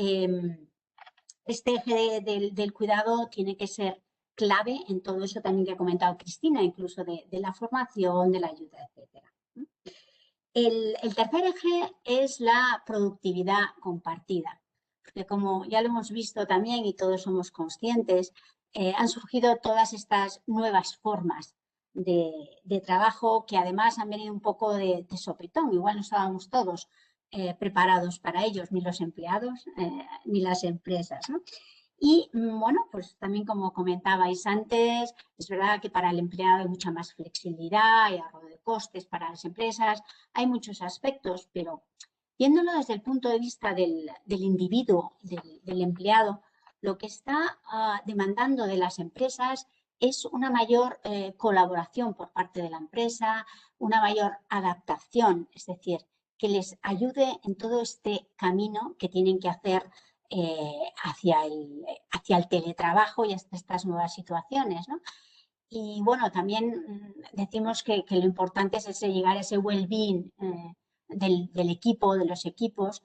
este eje del cuidado tiene que ser clave en todo eso también que ha comentado Cristina, incluso de la formación, de la ayuda, etc. El tercer eje es la productividad compartida, porque como ya lo hemos visto también y todos somos conscientes, han surgido todas estas nuevas formas de trabajo que además han venido un poco de sopetón. Igual no estábamos todos preparados para ellos, ni los empleados ni las empresas, ¿no? Y bueno, pues también como comentabais antes, es verdad que para el empleado hay mucha más flexibilidad, hay ahorro de costes para las empresas, hay muchos aspectos, pero viéndolo desde el punto de vista del individuo, del empleado, lo que está demandando de las empresas es una mayor colaboración por parte de la empresa, una mayor adaptación, es decir, que les ayude en todo este camino que tienen que hacer hacia el teletrabajo y hasta estas nuevas situaciones, ¿no? Y bueno, también decimos que lo importante es llegar a ese well-being del equipo, de los equipos,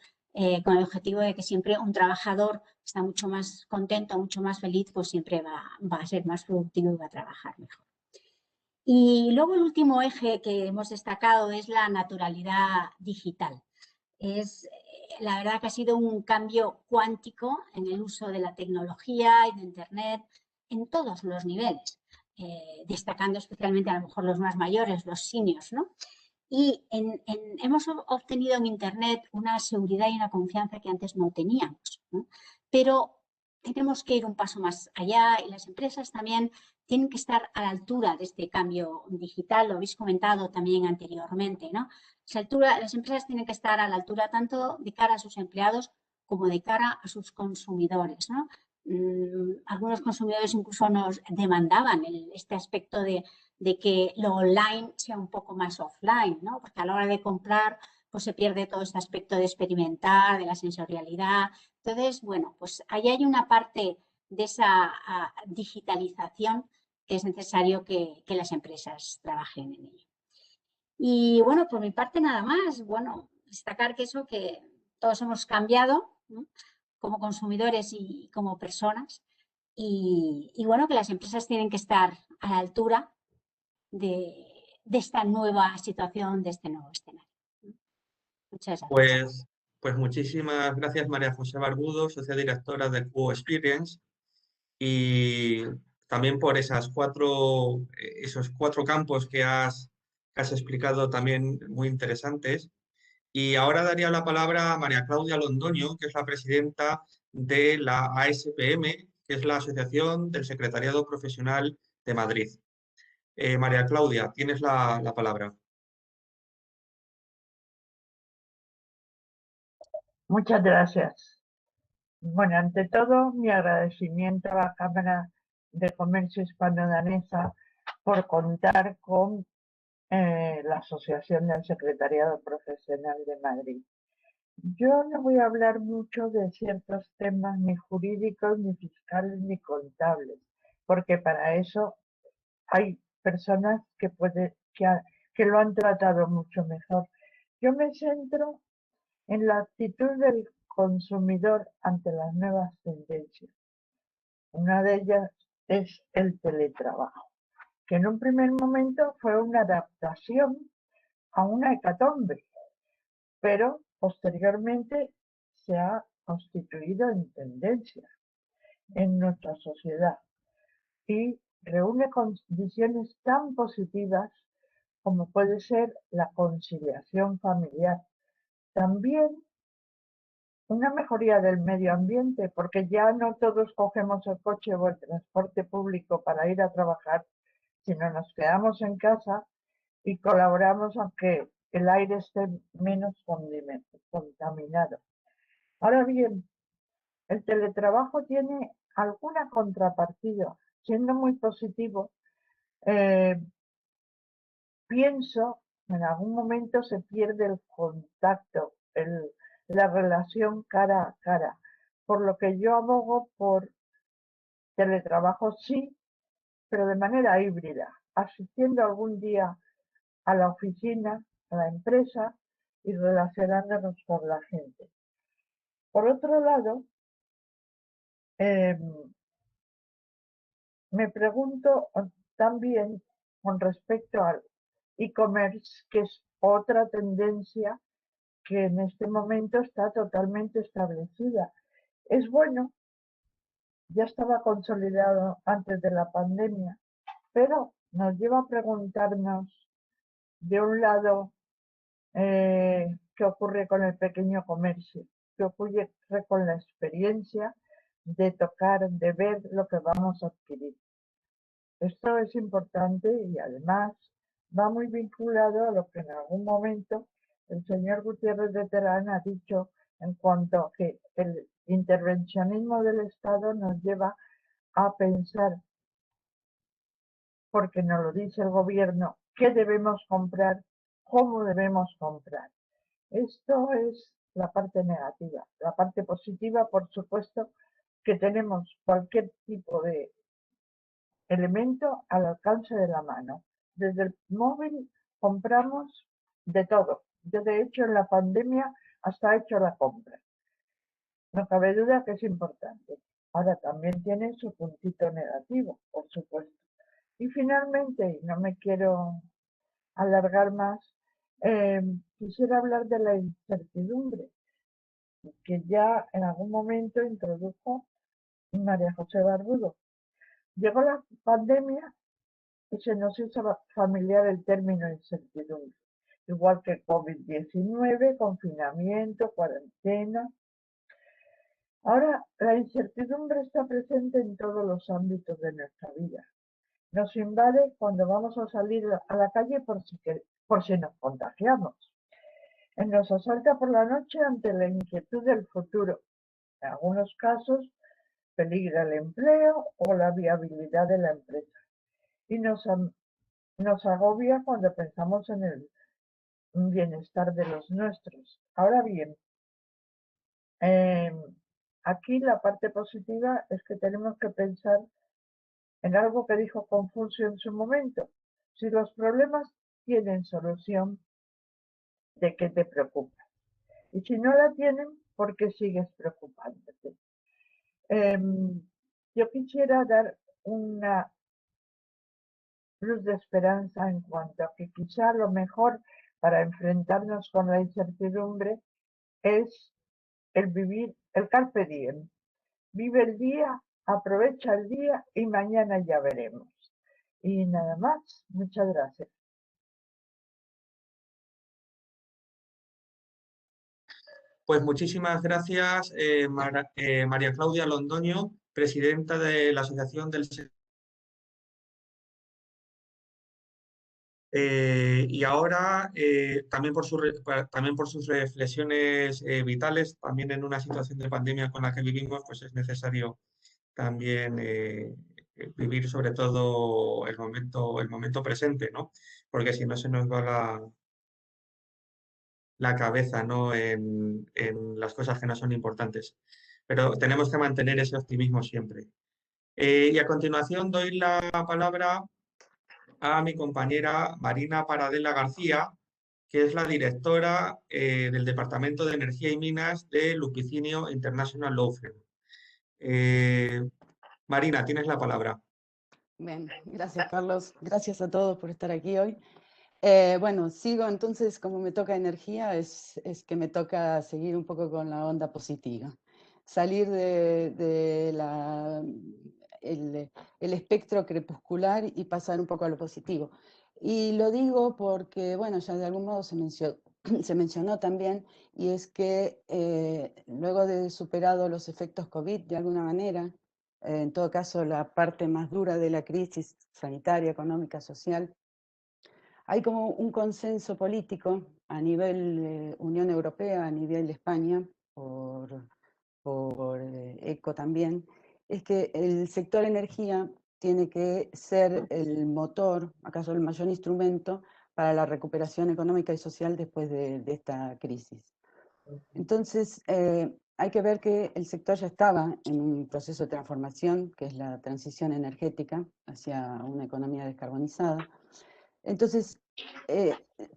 con el objetivo de que siempre un trabajador está mucho más contento, mucho más feliz, pues siempre va a ser más productivo y va a trabajar mejor. Y luego el último eje que hemos destacado es la naturalidad digital. La verdad que ha sido un cambio cuántico en el uso de la tecnología y de Internet en todos los niveles, destacando especialmente a lo mejor los más mayores, los seniors, ¿no? Y hemos obtenido en Internet una seguridad y una confianza que antes no teníamos, ¿no? Pero tenemos que ir un paso más allá y las empresas también tienen que estar a la altura de este cambio digital, lo habéis comentado también anteriormente, ¿no? Las empresas tienen que estar a la altura tanto de cara a sus empleados como de cara a sus consumidores, ¿no? Algunos consumidores incluso nos demandaban este aspecto de que lo online sea un poco más offline, ¿no? Porque a la hora de comprar pues se pierde todo este aspecto de experimentar, de la sensorialidad. Entonces, bueno, pues ahí hay una parte de esa digitalización que es necesario que las empresas trabajen en ello. Y bueno, por mi parte nada más. Bueno, destacar que todos hemos cambiado, ¿no? Como consumidores y como personas. Y bueno, que las empresas tienen que estar a la altura de esta nueva situación, de este nuevo escenario. Muchas gracias. Pues muchísimas gracias, María José Barbudo, socia directora de QO Experience, y también por esos cuatro campos que has explicado también muy interesantes. Y ahora daría la palabra a María Claudia Londoño, que es la presidenta de la ASPM, que es la Asociación del Secretariado Profesional de Madrid. María Claudia, tienes la palabra. Muchas gracias. Bueno, ante todo, mi agradecimiento a la Cámara de Comercio Hispano-Danesa por contar con la Asociación del Secretariado Profesional de Madrid. Yo no voy a hablar mucho de ciertos temas ni jurídicos, ni fiscales, ni contables, porque para eso hay personas que lo han tratado mucho mejor. Yo me centro en la actitud del consumidor ante las nuevas tendencias. Una de ellas es el teletrabajo, que en un primer momento fue una adaptación a una hecatombe, pero posteriormente se ha constituido en tendencia en nuestra sociedad y reúne condiciones tan positivas como puede ser la conciliación familiar. También una mejoría del medio ambiente, porque ya no todos cogemos el coche o el transporte público para ir a trabajar, sino nos quedamos en casa y colaboramos aunque el aire esté menos contaminado. Ahora bien, el teletrabajo tiene alguna contrapartida, siendo muy positivo. Pienso, en algún momento se pierde el contacto, la relación cara a cara, por lo que yo abogo por teletrabajo sí, pero de manera híbrida, asistiendo algún día a la oficina, a la empresa y relacionándonos con la gente. Por otro lado, me pregunto también con respecto al e-commerce, que es otra tendencia que en este momento está totalmente establecida. Es bueno, ya estaba consolidado antes de la pandemia, pero nos lleva a preguntarnos, de un lado, qué ocurre con el pequeño comercio, qué ocurre con la experiencia de tocar, de ver lo que vamos a adquirir. Esto es importante y además va muy vinculado a lo que en algún momento el señor Gutiérrez de Terán ha dicho en cuanto a que el intervencionismo del Estado nos lleva a pensar, porque nos lo dice el gobierno, qué debemos comprar, cómo debemos comprar. Esto es la parte negativa. La parte positiva, por supuesto, que tenemos cualquier tipo de elemento al alcance de la mano. Desde el móvil compramos de todo. Yo, de hecho, en la pandemia hasta he hecho la compra. No cabe duda que es importante. Ahora también tiene su puntito negativo, por supuesto. Y finalmente, y no me quiero alargar más, quisiera hablar de la incertidumbre, que ya en algún momento introdujo María José Barbudo. Llegó la pandemia y se nos hizo familiar el término incertidumbre, igual que COVID-19, confinamiento, cuarentena. Ahora, la incertidumbre está presente en todos los ámbitos de nuestra vida. Nos invade cuando vamos a salir a la calle por si nos contagiamos. Nos asalta por la noche ante la inquietud del futuro. En algunos casos, peligra el empleo o la viabilidad de la empresa. Y nos agobia cuando pensamos en el bienestar de los nuestros. Ahora bien, aquí la parte positiva es que tenemos que pensar en algo que dijo Confucio en su momento. Si los problemas tienen solución, ¿de qué te preocupas? Y si no la tienen, ¿por qué sigues preocupándote? Yo quisiera dar una luz de esperanza en cuanto a que quizá lo mejor para enfrentarnos con la incertidumbre es el vivir, el carpe diem. Vive el día, aprovecha el día y mañana ya veremos. Y nada más, muchas gracias. Pues muchísimas gracias, María Claudia Londoño, presidenta de la Asociación del Sector. Y ahora, también por sus reflexiones vitales, también en una situación de pandemia con la que vivimos, pues es necesario también vivir sobre todo el momento presente, ¿no? Porque si no se nos va la cabeza, ¿no? en las cosas que no son importantes. Pero tenemos que mantener ese optimismo siempre. Y a continuación doy la palabra a mi compañera Marina Paradela García, que es la directora del Departamento de Energía y Minas de Lupicinio International Law Firm. Marina, tienes la palabra. Bien, gracias Carlos, gracias a todos por estar aquí hoy. Bueno, sigo entonces, como me toca energía, es que me toca seguir un poco con la onda positiva. Salir de el espectro crepuscular y pasar un poco a lo positivo. Y lo digo porque, bueno, ya de algún modo se mencionó también, y es que luego de superado los efectos COVID de alguna manera, en todo caso la parte más dura de la crisis sanitaria, económica, social, hay como un consenso político a nivel Unión Europea, a nivel de España, por ECO también, es que el sector energía tiene que ser el motor, acaso el mayor instrumento para la recuperación económica y social después de esta crisis. Entonces, hay que ver que el sector ya estaba en un proceso de transformación, que es la transición energética hacia una economía descarbonizada. Entonces,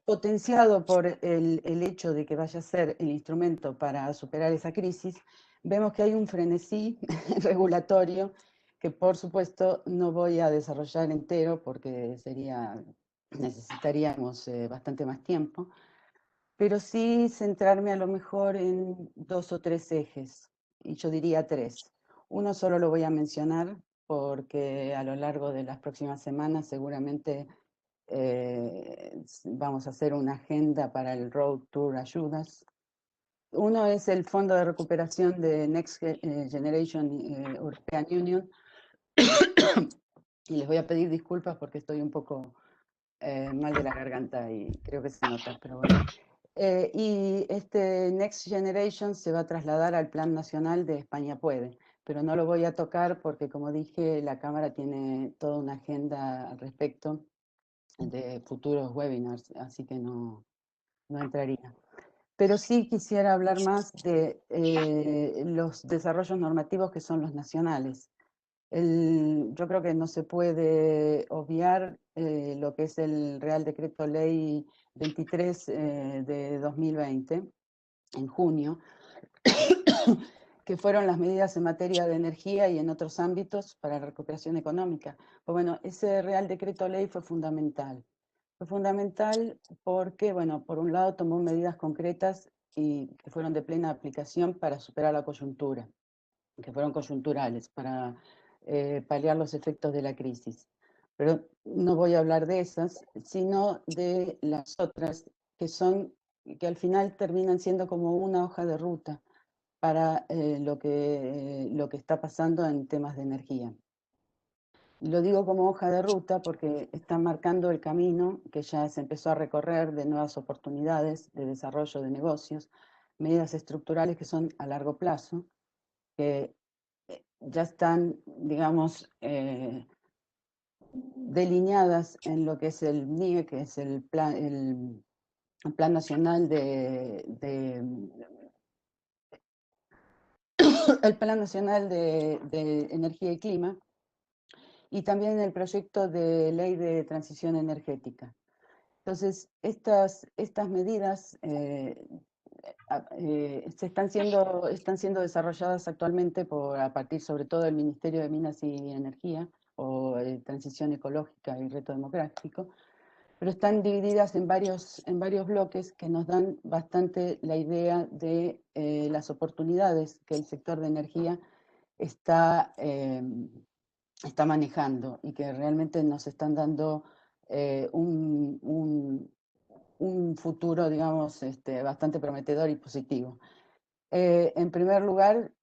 potenciado por el hecho de que vaya a ser el instrumento para superar esa crisis, vemos que hay un frenesí regulatorio que por supuesto no voy a desarrollar entero porque necesitaríamos bastante más tiempo, pero sí centrarme a lo mejor en 2 o 3 ejes, y yo diría 3. Uno solo lo voy a mencionar porque a lo largo de las próximas semanas seguramente vamos a hacer una agenda para el Road Tour Ayudas. Uno es el Fondo de Recuperación de Next Generation European Union. Y les voy a pedir disculpas porque estoy un poco mal de la garganta y creo que se nota, pero bueno. Y este Next Generation se va a trasladar al Plan Nacional de España Puede, pero no lo voy a tocar porque, como dije, la Cámara tiene toda una agenda al respecto de futuros webinars, así que no entraría. Pero sí quisiera hablar más de los desarrollos normativos que son los nacionales. Yo creo que no se puede obviar lo que es el Real Decreto Ley 23 de 2020, en junio, que fueron las medidas en materia de energía y en otros ámbitos para la recuperación económica. Pues bueno, ese Real Decreto Ley fue fundamental. Fue fundamental porque, bueno, por un lado tomó medidas concretas y que fueron de plena aplicación para superar la coyuntura, que fueron coyunturales, para paliar los efectos de la crisis. Pero no voy a hablar de esas, sino de las otras que al final terminan siendo como una hoja de ruta para lo que está pasando en temas de energía. Lo digo como hoja de ruta porque está marcando el camino que ya se empezó a recorrer de nuevas oportunidades de desarrollo de negocios, medidas estructurales que son a largo plazo, que ya están, digamos, delineadas en lo que es el NIE, que es el Plan Nacional el Plan Nacional de Energía y Clima, y también el proyecto de ley de transición energética. Entonces, estas medidas están siendo desarrolladas actualmente a partir sobre todo del Ministerio de Minas y Energía, o Transición Ecológica y Reto Demográfico, pero están divididas en varios bloques que nos dan bastante la idea de las oportunidades que el sector de energía está manejando y que realmente nos están dando un futuro, digamos, bastante prometedor y positivo. En primer lugar,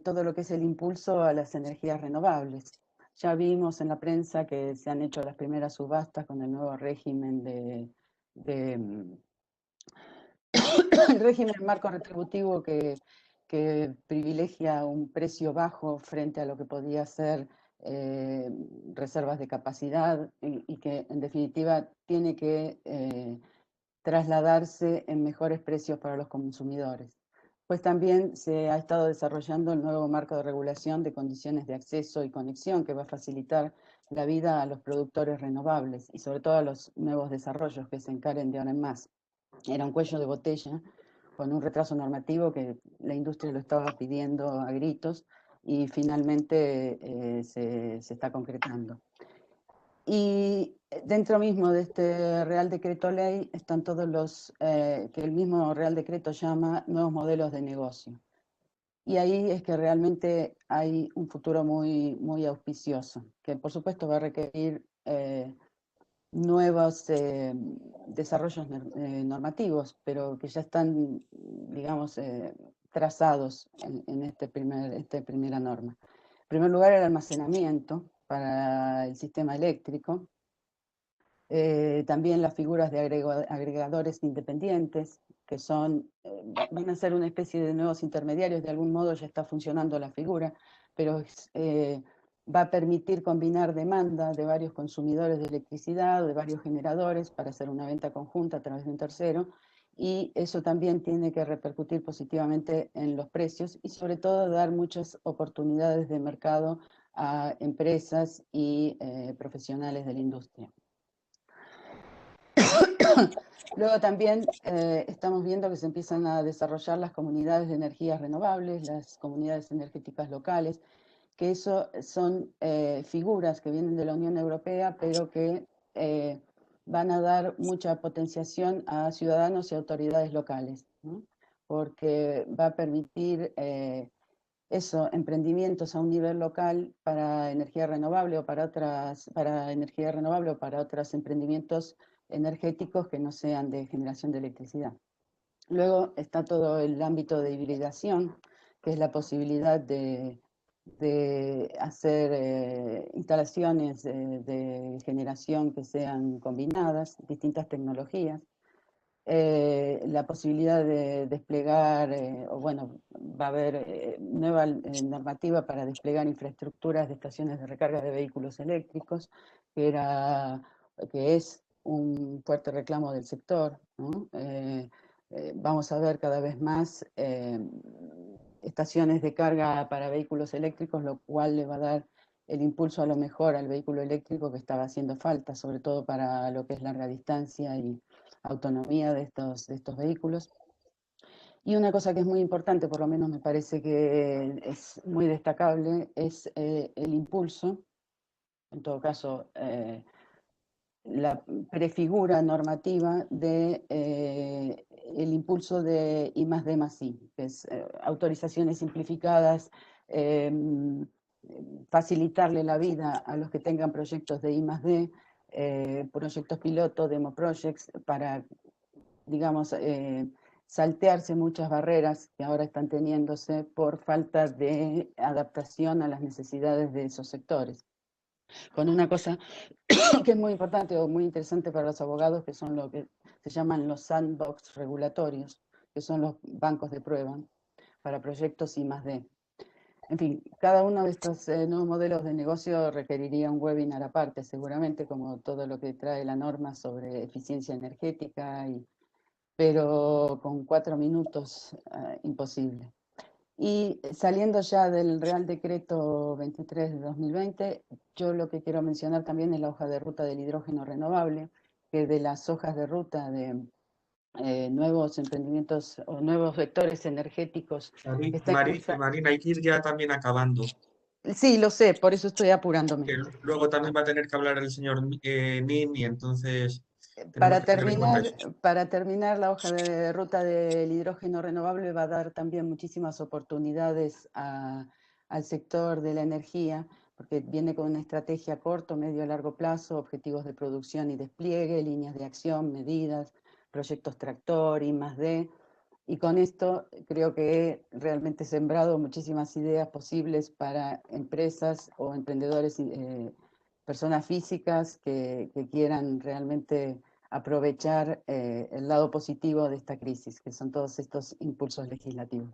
todo lo que es el impulso a las energías renovables. Ya vimos en la prensa que se han hecho las primeras subastas con el nuevo régimen el régimen marco retributivo que privilegia un precio bajo frente a lo que podía ser reservas de capacidad y que en definitiva tiene que trasladarse en mejores precios para los consumidores. Pues también se ha estado desarrollando el nuevo marco de regulación de condiciones de acceso y conexión que va a facilitar la vida a los productores renovables y sobre todo a los nuevos desarrollos que se encaren de ahora en más. Era un cuello de botella con un retraso normativo que la industria lo estaba pidiendo a gritos y finalmente se está concretando. Y dentro mismo de este Real Decreto Ley están todos los que el mismo Real Decreto llama nuevos modelos de negocio. Y ahí es que realmente hay un futuro muy, muy auspicioso, que por supuesto va a requerir nuevos desarrollos normativos, pero que ya están, digamos, trazados en esta primera norma. En primer lugar, el almacenamiento para el sistema eléctrico, también las figuras de agregadores independientes, que van a ser una especie de nuevos intermediarios, de algún modo ya está funcionando la figura, pero va a permitir combinar demanda de varios consumidores de electricidad, de varios generadores, para hacer una venta conjunta a través de un tercero, y eso también tiene que repercutir positivamente en los precios y sobre todo dar muchas oportunidades de mercado a empresas y profesionales de la industria. Luego también estamos viendo que se empiezan a desarrollar las comunidades de energías renovables, las comunidades energéticas locales, que eso son figuras que vienen de la Unión Europea, pero que van a dar mucha potenciación a ciudadanos y autoridades locales, ¿no? Porque va a permitir emprendimientos a un nivel local para energía renovable o para otros emprendimientos energéticos que no sean de generación de electricidad. Luego está todo el ámbito de hibridación, que es la posibilidad de hacer instalaciones de generación que sean combinadas, distintas tecnologías. La posibilidad de desplegar, va a haber nueva normativa para desplegar infraestructuras de estaciones de recarga de vehículos eléctricos, que es un fuerte reclamo del sector, ¿no? Vamos a ver cada vez más estaciones de carga para vehículos eléctricos, lo cual le va a dar el impulso a lo mejor al vehículo eléctrico que estaba haciendo falta, sobre todo para lo que es larga distancia y autonomía de estos vehículos. Y una cosa que es muy importante, por lo menos me parece que es muy destacable, es el impulso, en todo caso, la prefigura normativa de el impulso de I+D+I, que es autorizaciones simplificadas, facilitarle la vida a los que tengan proyectos de I+D, proyectos piloto, demo projects, para, digamos, saltearse muchas barreras que ahora están teniéndose por falta de adaptación a las necesidades de esos sectores. Con una cosa que es muy importante o muy interesante para los abogados, que son lo que se llaman los sandbox regulatorios, que son los bancos de prueba para proyectos I+D. En fin, cada uno de estos nuevos modelos de negocio requeriría un webinar aparte, seguramente, como todo lo que trae la norma sobre eficiencia energética, pero con 4 minutos imposible. Y saliendo ya del Real Decreto 23 de 2020, yo lo que quiero mencionar también es la hoja de ruta del hidrógeno renovable, que de las hojas de ruta de nuevos emprendimientos o nuevos vectores energéticos. Marina, hay que ir ya también acabando. Sí, lo sé, por eso estoy apurándome. Que luego también va a tener que hablar el señor Nin, y entonces... Para terminar, la hoja de ruta del hidrógeno renovable va a dar también muchísimas oportunidades al sector de la energía, porque viene con una estrategia a corto, medio y largo plazo, objetivos de producción y despliegue, líneas de acción, medidas, proyectos tractor, I+D, y con esto creo que he realmente sembrado muchísimas ideas posibles para empresas o emprendedores, personas físicas que quieran realmente aprovechar el lado positivo de esta crisis, que son todos estos impulsos legislativos.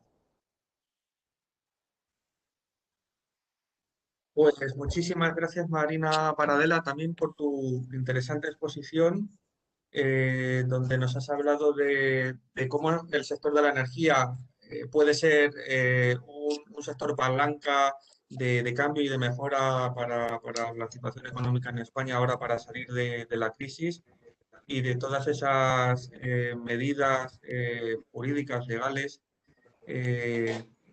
Pues muchísimas gracias, Marina Paradela, también por tu interesante exposición, donde nos has hablado de cómo el sector de la energía puede ser un sector palanca de cambio y de mejora para la situación económica en España ahora para salir de la crisis y de todas esas medidas jurídicas, legales.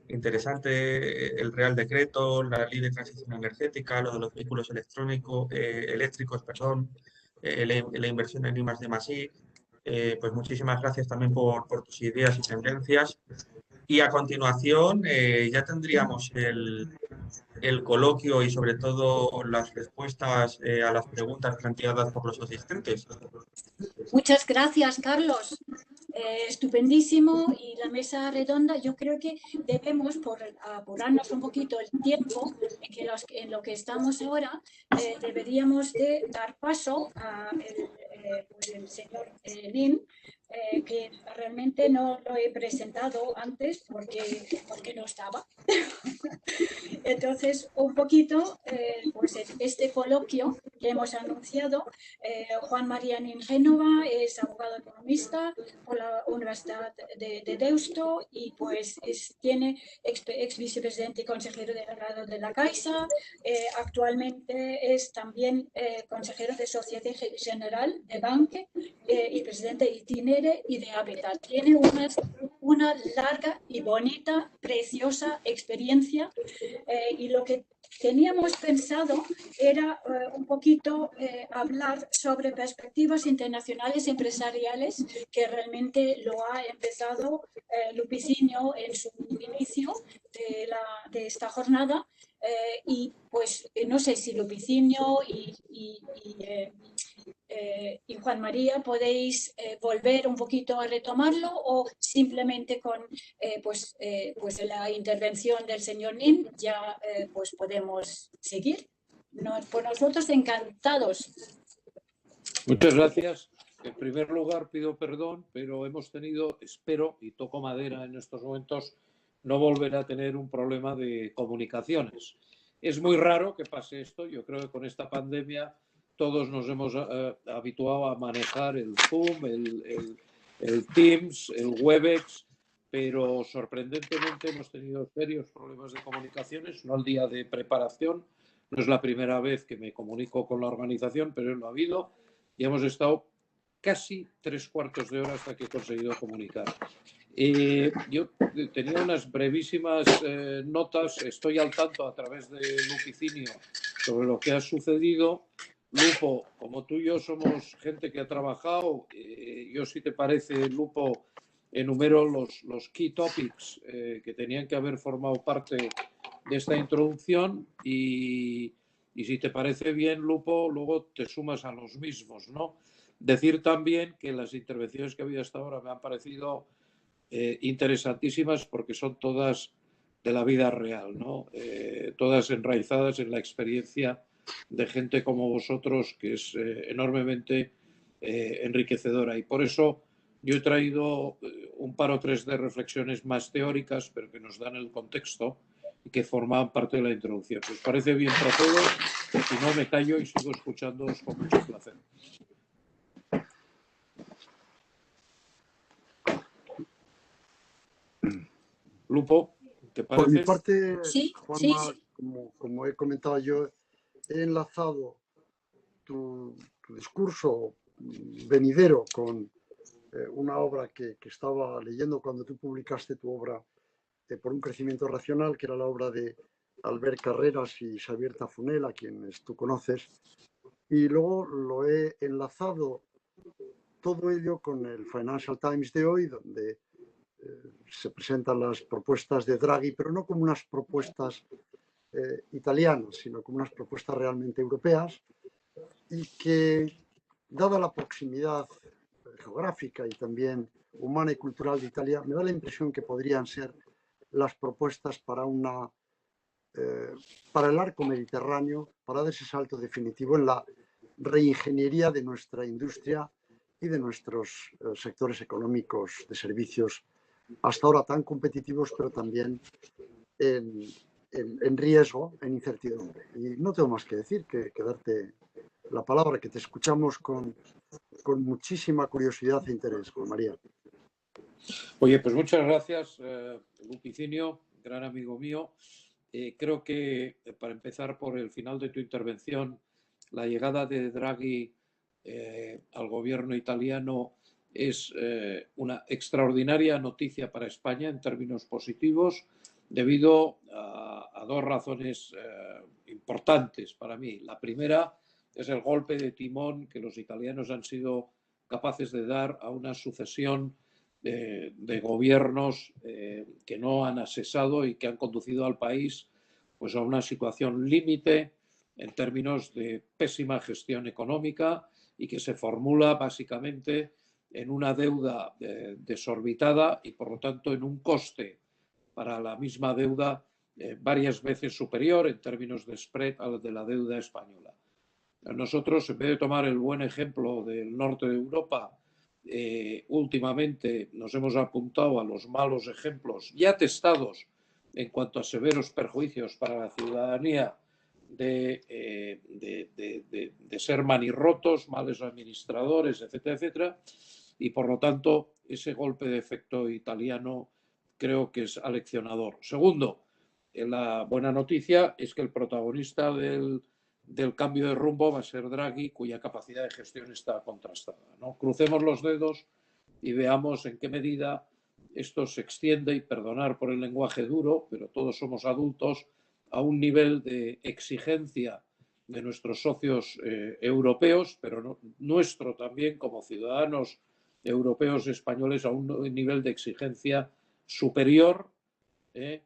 Interesante el Real Decreto, la Ley de Transición Energética, lo de los vehículos eléctricos, perdón, la inversión en I+D+I. Pues muchísimas gracias también por tus ideas y tendencias. Y a continuación ya tendríamos el coloquio y sobre todo las respuestas a las preguntas planteadas por los asistentes. Muchas gracias, Carlos. Estupendísimo, y la mesa redonda, yo creo que debemos, por apurarnos un poquito el tiempo en lo que estamos ahora, deberíamos de dar paso a el señor Lin, que realmente no lo he presentado antes porque no estaba. Entonces, un poquito, pues este coloquio que hemos anunciado, Juan María Nin Génova es abogado economista por la Universidad de Deusto y pues tiene ex vicepresidente y consejero delegado de la Caixa, actualmente es también consejero de Societe General de Banque y presidente de Itinere y de Habitat. Tiene una larga y bonita, preciosa experiencia, y lo que teníamos pensado era un poquito hablar sobre perspectivas internacionales empresariales, que realmente lo ha empezado Lupicinio en su inicio de esta jornada, y pues no sé si Lupicinio y Juan María podéis volver un poquito a retomarlo, o simplemente con pues la intervención del señor Nin ya pues podemos seguir. Por nosotros encantados. Muchas gracias. En primer lugar pido perdón, pero hemos tenido, espero, y toco madera en estos momentos, no volver a tener un problema de comunicaciones. Es muy raro que pase esto. Yo creo que con esta pandemia todos nos hemos habituado a manejar el Zoom, el Teams, el Webex, pero sorprendentemente hemos tenido serios problemas de comunicaciones, no al día de preparación. No es la primera vez que me comunico con la organización, pero lo ha habido y hemos estado casi 3/4 de hora hasta que he conseguido comunicar. Yo tenía unas brevísimas notas, estoy al tanto a través de Lupicinio sobre lo que ha sucedido. Lupo, como tú y yo somos gente que ha trabajado, yo, si te parece, Lupo, enumero los key topics que tenían que haber formado parte de esta introducción y si te parece bien, Lupo, luego te sumas a los mismos, ¿no? Decir también que las intervenciones que ha habido hasta ahora me han parecido interesantísimas porque son todas de la vida real, ¿no? Todas enraizadas en la experiencia de gente como vosotros, que es enormemente enriquecedora. Y por eso yo he traído un par o tres de reflexiones más teóricas, pero que nos dan el contexto y que forman parte de la introducción. ¿Os parece bien para todos? Si no, me callo y sigo escuchándoos con mucho placer. Lupo, ¿te parece? Por mi parte, Sí, Juanma, sí. como he comentado yo, he enlazado tu discurso venidero con una obra que estaba leyendo cuando tú publicaste tu obra por un crecimiento racional, que era la obra de Albert Carreras y Xavier Tafunel, a quienes tú conoces, y luego lo he enlazado todo ello con el Financial Times de hoy, donde se presentan las propuestas de Draghi, pero no como unas propuestas italianas, sino como unas propuestas realmente europeas, y que, dada la proximidad geográfica y también humana y cultural de Italia, me da la impresión que podrían ser las propuestas para el arco mediterráneo, para dar ese salto definitivo en la reingeniería de nuestra industria y de nuestros sectores económicos de servicios, hasta ahora tan competitivos, pero también en en riesgo, en incertidumbre. Y no tengo más que decir que darte la palabra, que te escuchamos con muchísima curiosidad e interés, Juan María. Oye, pues muchas gracias, Lupicinio, gran amigo mío. Creo que, para empezar por el final de tu intervención, la llegada de Draghi al gobierno italiano es una extraordinaria noticia para España en términos positivos, debido a dos razones importantes para mí. La primera es el golpe de timón que los italianos han sido capaces de dar a una sucesión de gobiernos que no han asesado y que han conducido al país pues a una situación límite en términos de pésima gestión económica y que se formula básicamente en una deuda desorbitada y por lo tanto en un coste para la misma deuda varias veces superior en términos de spread al de la deuda española. Nosotros, en vez de tomar el buen ejemplo del norte de Europa, últimamente nos hemos apuntado a los malos ejemplos ya testados en cuanto a severos perjuicios para la ciudadanía de ser manirrotos, males administradores, etcétera, etcétera. Y por lo tanto, ese golpe de efecto italiano creo que es aleccionador. Segundo, la buena noticia es que el protagonista del cambio de rumbo va a ser Draghi, cuya capacidad de gestión está contrastada, ¿no? Crucemos los dedos y veamos en qué medida esto se extiende, y perdonar por el lenguaje duro, pero todos somos adultos, a un nivel de exigencia de nuestros socios europeos, pero nuestro también como ciudadanos europeos españoles, a un nivel de exigencia superior, en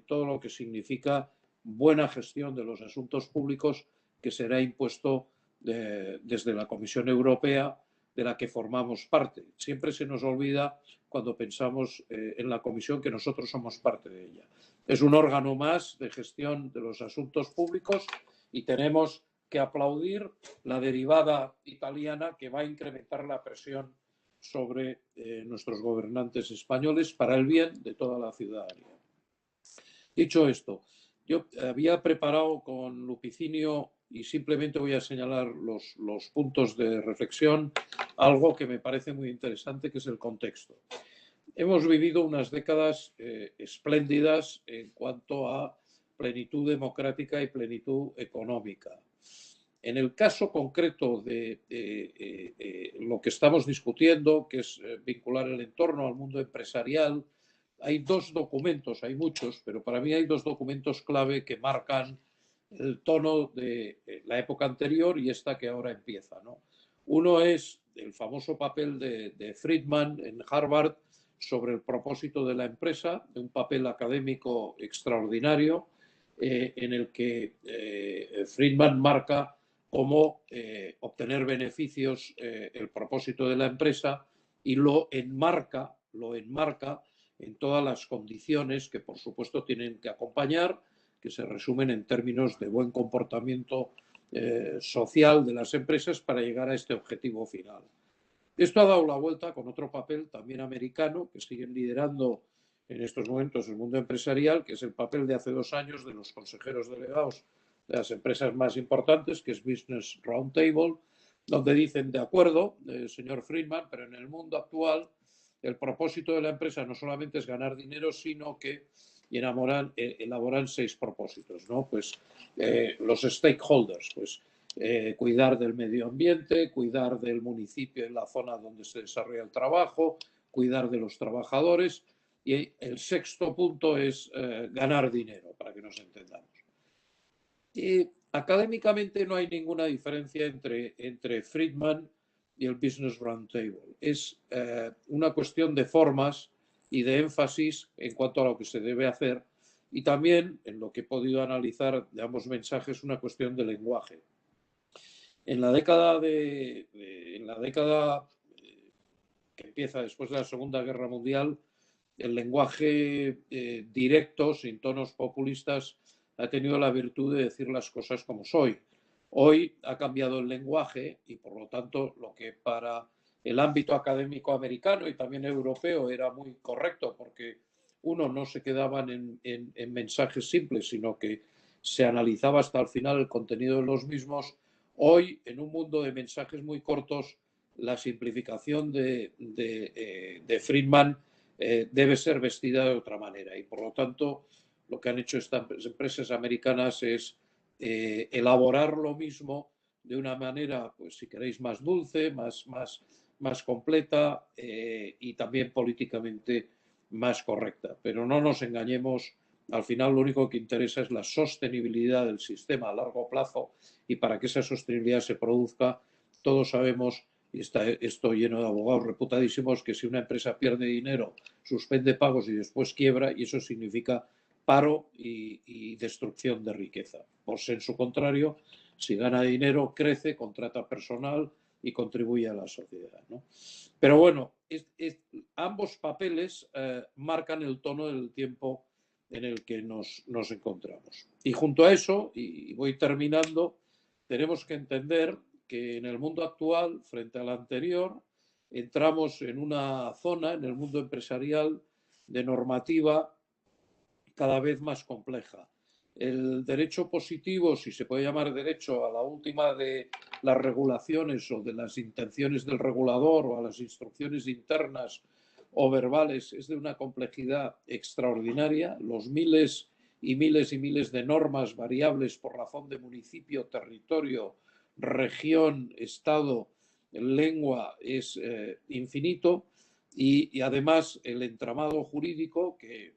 todo lo que significa buena gestión de los asuntos públicos, que será impuesto desde la Comisión Europea, de la que formamos parte. Siempre se nos olvida, cuando pensamos en la Comisión, que nosotros somos parte de ella. Es un órgano más de gestión de los asuntos públicos y tenemos que aplaudir la derivada italiana, que va a incrementar la presión sobre nuestros gobernantes españoles para el bien de toda la ciudadanía. Dicho esto, yo había preparado con Lupicinio, y simplemente voy a señalar los puntos de reflexión, algo que me parece muy interesante, que es el contexto. Hemos vivido unas décadas espléndidas en cuanto a plenitud democrática y plenitud económica. En el caso concreto de lo que estamos discutiendo, que es vincular el entorno al mundo empresarial, hay dos documentos, hay muchos, pero para mí hay dos documentos clave que marcan el tono de la época anterior y esta que ahora empieza, ¿no? Uno es el famoso papel de Friedman en Harvard sobre el propósito de la empresa, un papel académico extraordinario, en el que Friedman marca cómo obtener beneficios el propósito de la empresa, y lo enmarca en todas las condiciones que por supuesto tienen que acompañar, que se resumen en términos de buen comportamiento social de las empresas para llegar a este objetivo final. Esto ha dado la vuelta con otro papel también americano, que siguen liderando en estos momentos el mundo empresarial, que es el papel de hace 2 años de los consejeros delegados de las empresas más importantes, que es Business Roundtable, donde dicen: de acuerdo, señor Friedman, pero en el mundo actual el propósito de la empresa no solamente es ganar dinero, sino que elaboran 6 propósitos, ¿no? Pues los stakeholders, pues cuidar del medio ambiente, cuidar del municipio en la zona donde se desarrolla el trabajo, cuidar de los trabajadores, y el 6.º punto es ganar dinero, para que nos entendamos. Académicamente no hay ninguna diferencia entre Friedman y el Business Roundtable. Es una cuestión de formas y de énfasis en cuanto a lo que se debe hacer, y también, en lo que he podido analizar de ambos mensajes, una cuestión de lenguaje. En la década que empieza después de la Segunda Guerra Mundial, el lenguaje directo, sin tonos populistas, ha tenido la virtud de decir las cosas como soy. Hoy ha cambiado el lenguaje y, por lo tanto, lo que para el ámbito académico americano y también europeo era muy correcto, porque uno, no se quedaban en mensajes simples, sino que se analizaba hasta el final el contenido de los mismos. Hoy, en un mundo de mensajes muy cortos, la simplificación de Friedman debe ser vestida de otra manera, y por lo tanto lo que han hecho estas empresas americanas es elaborar lo mismo de una manera, pues si queréis, más dulce, más completa y también políticamente más correcta. Pero no nos engañemos, al final lo único que interesa es la sostenibilidad del sistema a largo plazo, y para que esa sostenibilidad se produzca, todos sabemos, y está esto lleno de abogados reputadísimos, que si una empresa pierde dinero, suspende pagos y después quiebra, y eso significa paro y destrucción de riqueza. Pues en su contrario, si gana dinero, crece, contrata personal y contribuye a la sociedad, ¿no? Pero bueno, ambos papeles marcan el tono del tiempo en el que nos encontramos. Y junto a eso, y voy terminando, tenemos que entender que en el mundo actual, frente al anterior, entramos en una zona, en el mundo empresarial, de normativa cada vez más compleja. El derecho positivo, si se puede llamar derecho, a la última de las regulaciones o de las intenciones del regulador o a las instrucciones internas o verbales, es de una complejidad extraordinaria. Los miles y miles y miles de normas variables por razón de municipio, territorio, región, estado, lengua es infinito, y además el entramado jurídico, que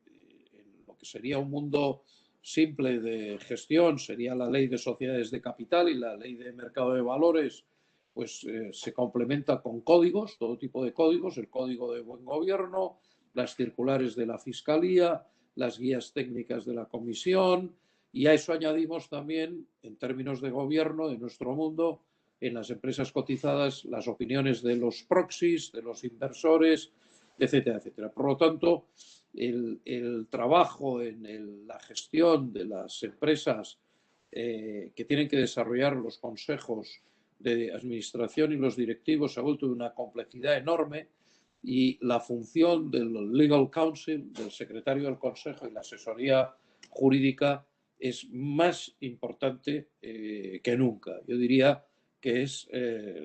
que sería un mundo simple de gestión, sería la ley de sociedades de capital y la ley de mercado de valores, pues se complementa con códigos, todo tipo de códigos, el código de buen gobierno, las circulares de la Fiscalía, las guías técnicas de la Comisión, y a eso añadimos también, en términos de gobierno de nuestro mundo, en las empresas cotizadas, las opiniones de los proxies, de los inversores, etcétera, etcétera. Por lo tanto, el trabajo en la gestión de las empresas que tienen que desarrollar los consejos de administración y los directivos se ha vuelto de una complejidad enorme, y la función del Legal Counsel, del secretario del Consejo y la asesoría jurídica es más importante que nunca. Yo diría que es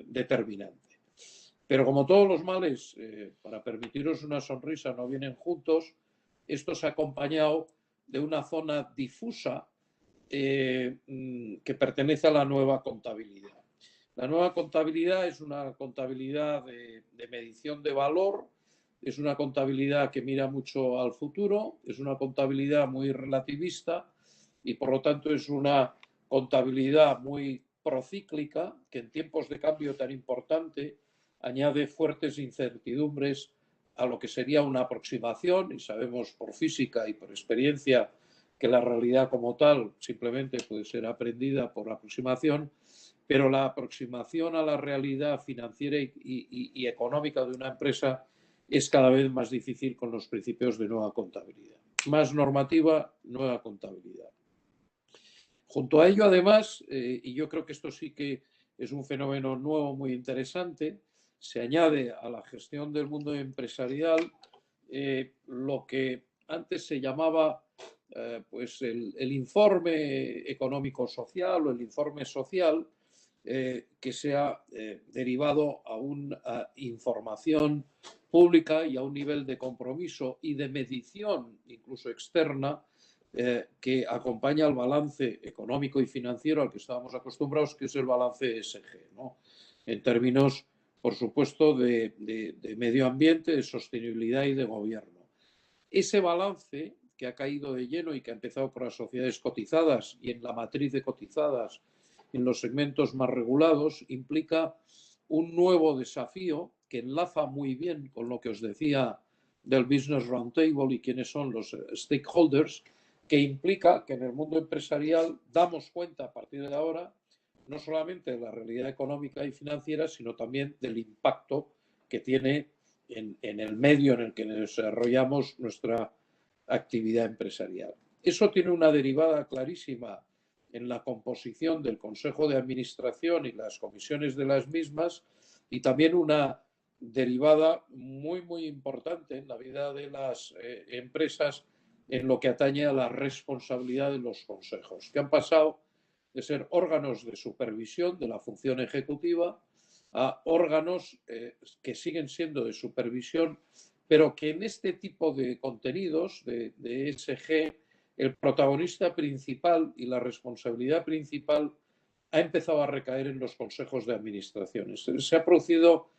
determinante. Pero como todos los males, para permitiros una sonrisa, no vienen juntos, esto se ha acompañado de una zona difusa que pertenece a la nueva contabilidad. La nueva contabilidad es una contabilidad de medición de valor, es una contabilidad que mira mucho al futuro, es una contabilidad muy relativista y por lo tanto es una contabilidad muy procíclica que en tiempos de cambio tan importante añade fuertes incertidumbres a lo que sería una aproximación, y sabemos por física y por experiencia que la realidad como tal simplemente puede ser aprendida por aproximación, pero la aproximación a la realidad financiera y económica de una empresa es cada vez más difícil con los principios de nueva contabilidad. Más normativa, nueva contabilidad. Junto a ello, además, y yo creo que esto sí que es un fenómeno nuevo muy interesante, se añade a la gestión del mundo empresarial lo que antes se llamaba pues el informe económico-social o el informe social, que se ha derivado a una información pública y a un nivel de compromiso y de medición, incluso externa, que acompaña al balance económico y financiero al que estábamos acostumbrados, que es el balance ESG, ¿no? En términos, por supuesto, de medio ambiente, de sostenibilidad y de gobierno. Ese balance, que ha caído de lleno y que ha empezado por las sociedades cotizadas y en la matriz de cotizadas en los segmentos más regulados, implica un nuevo desafío que enlaza muy bien con lo que os decía del Business Roundtable y quiénes son los stakeholders, que implica que en el mundo empresarial damos cuenta a partir de ahora no solamente de la realidad económica y financiera, sino también del impacto que tiene en el medio en el que desarrollamos nuestra actividad empresarial. Eso tiene una derivada clarísima en la composición del Consejo de Administración y las comisiones de las mismas, y también una derivada muy importante en la vida de las empresas en lo que atañe a la responsabilidad de los consejos, que han pasado de ser órganos de supervisión de la función ejecutiva a órganos que siguen siendo de supervisión, pero que en este tipo de contenidos de ESG el protagonista principal y la responsabilidad principal ha empezado a recaer en los consejos de administraciones. Se ha producido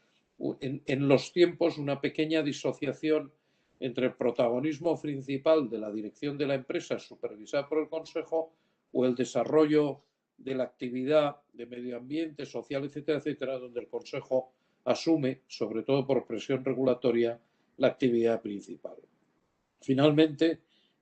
en los tiempos una pequeña disociación entre el protagonismo principal de la dirección de la empresa supervisada por el consejo o el desarrollo de la actividad de medio ambiente, social, etcétera, etcétera, donde el consejo asume, sobre todo por presión regulatoria, la actividad principal. Finalmente,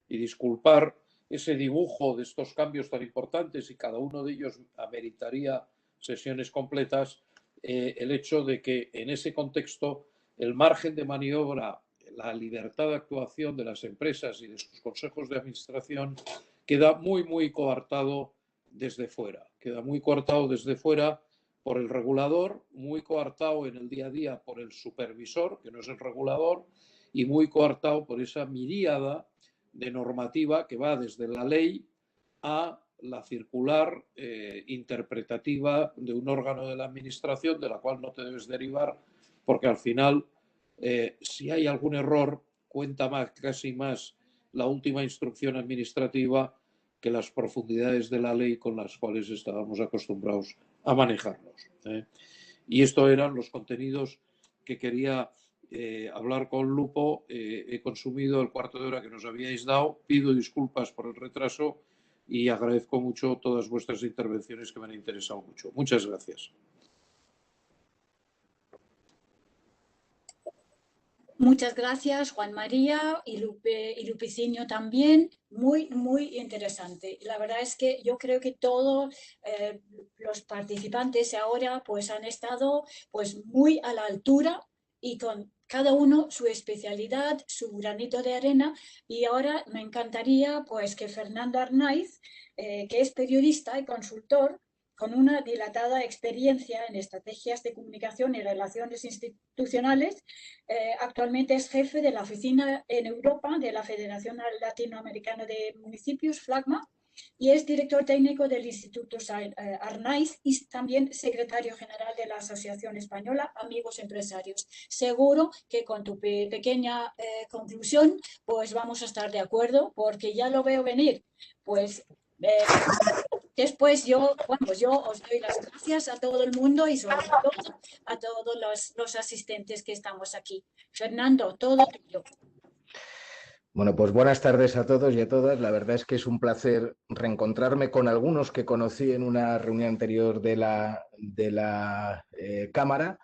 y disculpar ese dibujo de estos cambios tan importantes, y cada uno de ellos ameritaría sesiones completas, el hecho de que en ese contexto el margen de maniobra, la libertad de actuación de las empresas y de sus consejos de administración queda muy coartado desde fuera. Queda muy coartado desde fuera por el regulador, muy coartado en el día a día por el supervisor, que no es el regulador, y muy coartado por esa miríada de normativa que va desde la ley a la circular interpretativa de un órgano de la administración de la cual no te debes derivar, porque al final, si hay algún error, cuenta casi más la última instrucción administrativa que las profundidades de la ley con las cuales estábamos acostumbrados a manejarnos. Y estos eran los contenidos que quería hablar con Lupo. He consumido el cuarto de hora que nos habíais dado. Pido disculpas por el retraso y agradezco mucho todas vuestras intervenciones que me han interesado mucho. Muchas gracias. Muchas gracias, Juan María y Lupicinio también. Muy interesante. La verdad es que yo creo que todos los participantes ahora pues han estado pues muy a la altura y con cada uno su especialidad, su granito de arena. Y ahora me encantaría pues que Fernando Arnaiz, que es periodista y consultor, con una dilatada experiencia en estrategias de comunicación y relaciones institucionales, actualmente es jefe de la oficina en Europa de la Federación Latinoamericana de Municipios, FLACMA, y es director técnico del Instituto Arnaiz y también secretario general de la Asociación Española Amigos Empresarios. Seguro que con tu pequeña conclusión pues vamos a estar de acuerdo, porque ya lo veo venir. Pues después yo os doy las gracias a todo el mundo y sobre todo a todos los asistentes que estamos aquí. Fernando, todo tuyo. Bueno, pues buenas tardes a todos y a todas. La verdad es que es un placer reencontrarme con algunos que conocí en una reunión anterior de la Cámara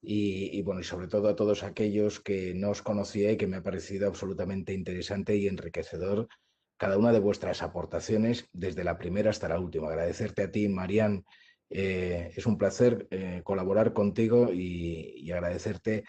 y bueno, y sobre todo a todos aquellos que no os conocía y que me ha parecido absolutamente interesante y enriquecedor cada una de vuestras aportaciones, desde la primera hasta la última. Agradecerte a ti, Marian. Es un placer colaborar contigo y agradecerte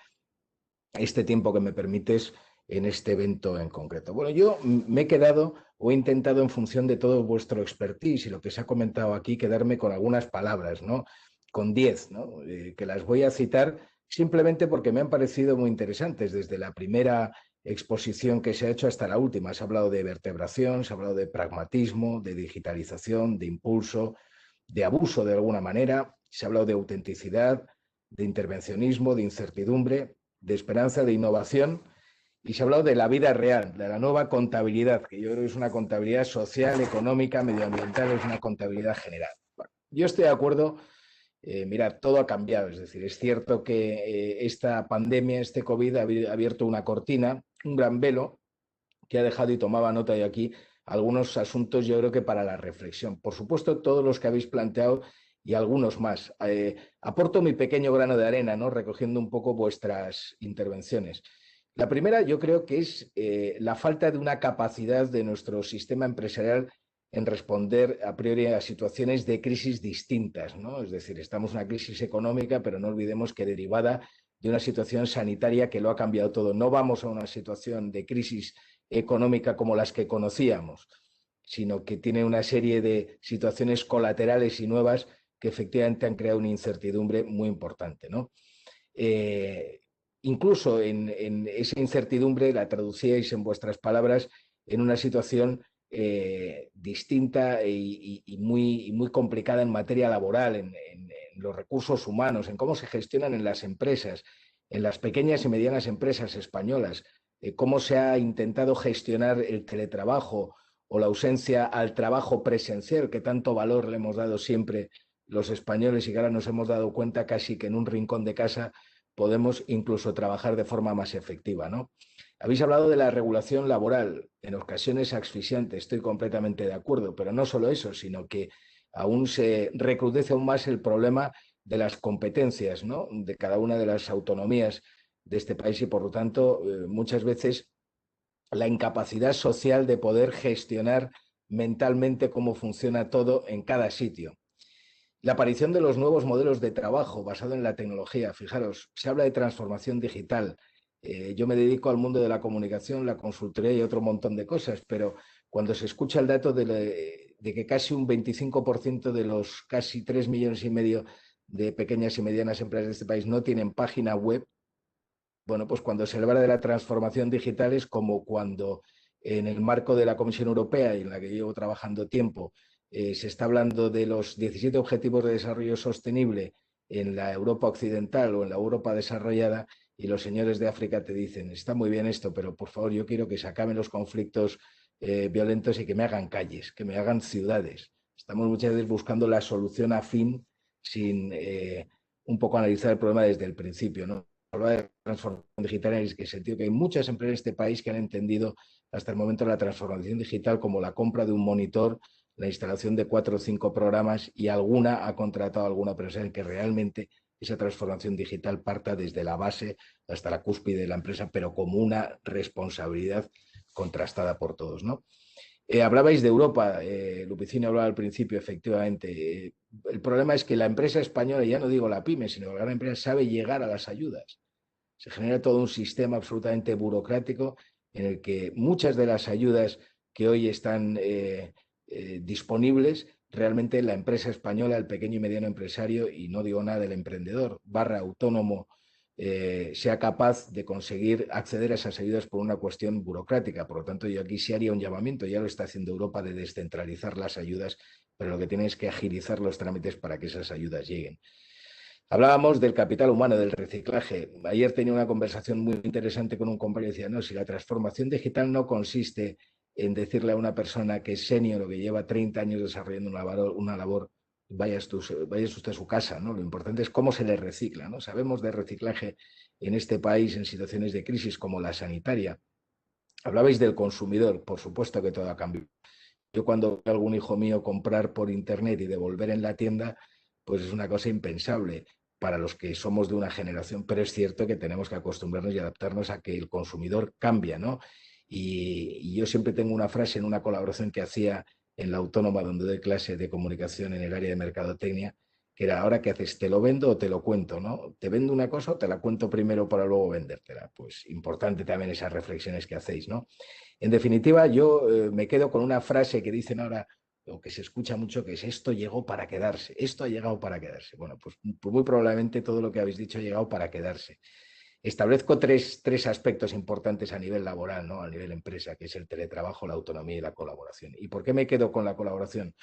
este tiempo que me permites en este evento en concreto. Bueno, yo me he quedado o he intentado, en función de todo vuestro expertise y lo que se ha comentado aquí, quedarme con algunas palabras, ¿no? Con 10, ¿no? Que las voy a citar simplemente porque me han parecido muy interesantes, desde la primera exposición que se ha hecho hasta la última. Se ha hablado de vertebración, se ha hablado de pragmatismo, de digitalización, de impulso, de abuso de alguna manera, se ha hablado de autenticidad, de intervencionismo, de incertidumbre, de esperanza, de innovación, y se ha hablado de la vida real, de la nueva contabilidad, que yo creo que es una contabilidad social, económica, medioambiental, es una contabilidad general. Bueno, yo estoy de acuerdo. Mirad, todo ha cambiado, es decir, es cierto que esta pandemia, este COVID, ha abierto una cortina, un gran velo, que ha dejado, y tomaba nota de aquí, algunos asuntos yo creo que para la reflexión. Por supuesto, todos los que habéis planteado y algunos más. Aporto mi pequeño grano de arena, ¿no? Recogiendo un poco vuestras intervenciones. La primera yo creo que es la falta de una capacidad de nuestro sistema empresarial en responder a priori a situaciones de crisis distintas, ¿no? Es decir, estamos en una crisis económica, pero no olvidemos que derivada de una situación sanitaria que lo ha cambiado todo. No vamos a una situación de crisis económica como las que conocíamos, sino que tiene una serie de situaciones colaterales y nuevas que efectivamente han creado una incertidumbre muy importante, ¿no? incluso en esa incertidumbre la traducíais en vuestras palabras en una situación distinta y muy complicada en materia laboral, en los recursos humanos, en cómo se gestionan en las empresas, en las pequeñas y medianas empresas españolas, cómo se ha intentado gestionar el teletrabajo o la ausencia al trabajo presencial, que tanto valor le hemos dado siempre los españoles y que ahora nos hemos dado cuenta casi que en un rincón de casa podemos incluso trabajar de forma más efectiva, ¿no? Habéis hablado de la regulación laboral, en ocasiones asfixiante, estoy completamente de acuerdo, pero no solo eso, sino que aún se recrudece aún más el problema de las competencias, ¿no?, de cada una de las autonomías de este país y, por lo tanto, muchas veces la incapacidad social de poder gestionar mentalmente cómo funciona todo en cada sitio. La aparición de los nuevos modelos de trabajo basado en la tecnología. Fijaros, se habla de transformación digital. Yo me dedico al mundo de la comunicación, la consultoría y otro montón de cosas, pero cuando se escucha el dato de que casi un 25% de los casi 3,5 millones de pequeñas y medianas empresas de este país no tienen página web, bueno, pues cuando se habla de la transformación digital es como cuando en el marco de la Comisión Europea, y en la que llevo trabajando tiempo, se está hablando de los 17 Objetivos de Desarrollo Sostenible en la Europa occidental o en la Europa desarrollada, y los señores de África te dicen, está muy bien esto, pero por favor yo quiero que se acaben los conflictos violentos y que me hagan calles, que me hagan ciudades. Estamos muchas veces buscando la solución a fin sin un poco analizar el problema desde el principio, ¿no? Hablar de transformación digital en el sentido que hay muchas empresas en este país que han entendido hasta el momento la transformación digital como la compra de un monitor, la instalación de 4 o 5 programas, y alguna ha contratado a alguna persona en que realmente esa transformación digital parta desde la base hasta la cúspide de la empresa, pero como una responsabilidad contrastada por todos, ¿no? Hablabais de Europa, Lupicino hablaba al principio, efectivamente. El problema es que la empresa española, ya no digo la pyme, sino la gran empresa, sabe llegar a las ayudas. Se genera todo un sistema absolutamente burocrático en el que muchas de las ayudas que hoy están disponibles, realmente la empresa española, el pequeño y mediano empresario, y no digo nada del emprendedor / autónomo, sea capaz de conseguir acceder a esas ayudas por una cuestión burocrática. Por lo tanto, yo aquí sí haría un llamamiento, ya lo está haciendo Europa, de descentralizar las ayudas, pero lo que tiene es que agilizar los trámites para que esas ayudas lleguen. Hablábamos del capital humano, del reciclaje. Ayer tenía una conversación muy interesante con un compañero y decía, no, si la transformación digital no consiste en decirle a una persona que es senior o que lleva 30 años desarrollando una labor, vaya usted a su casa, ¿no? Lo importante es cómo se le recicla, ¿no? Sabemos de reciclaje en este país en situaciones de crisis como la sanitaria. Hablabais del consumidor, por supuesto que todo ha cambiado. Yo cuando veo a algún hijo mío comprar por internet y devolver en la tienda, pues es una cosa impensable para los que somos de una generación, pero es cierto que tenemos que acostumbrarnos y adaptarnos a que el consumidor cambia, ¿no? Y yo siempre tengo una frase en una colaboración que hacía en la Autónoma, donde doy clase de comunicación en el área de mercadotecnia, que era, ¿ahora qué haces? ¿Te lo vendo o te lo cuento? ¿No? ¿Te vendo una cosa o te la cuento primero para luego vendértela? Pues importante también esas reflexiones que hacéis, ¿no? En definitiva, yo me quedo con una frase que dicen ahora, o que se escucha mucho, que es esto llegó para quedarse, esto ha llegado para quedarse. Bueno, pues muy probablemente todo lo que habéis dicho ha llegado para quedarse. Establezco tres aspectos importantes a nivel laboral, ¿no? A nivel empresa, que es el teletrabajo, la autonomía y la colaboración. ¿Y por qué me quedo con la colaboración?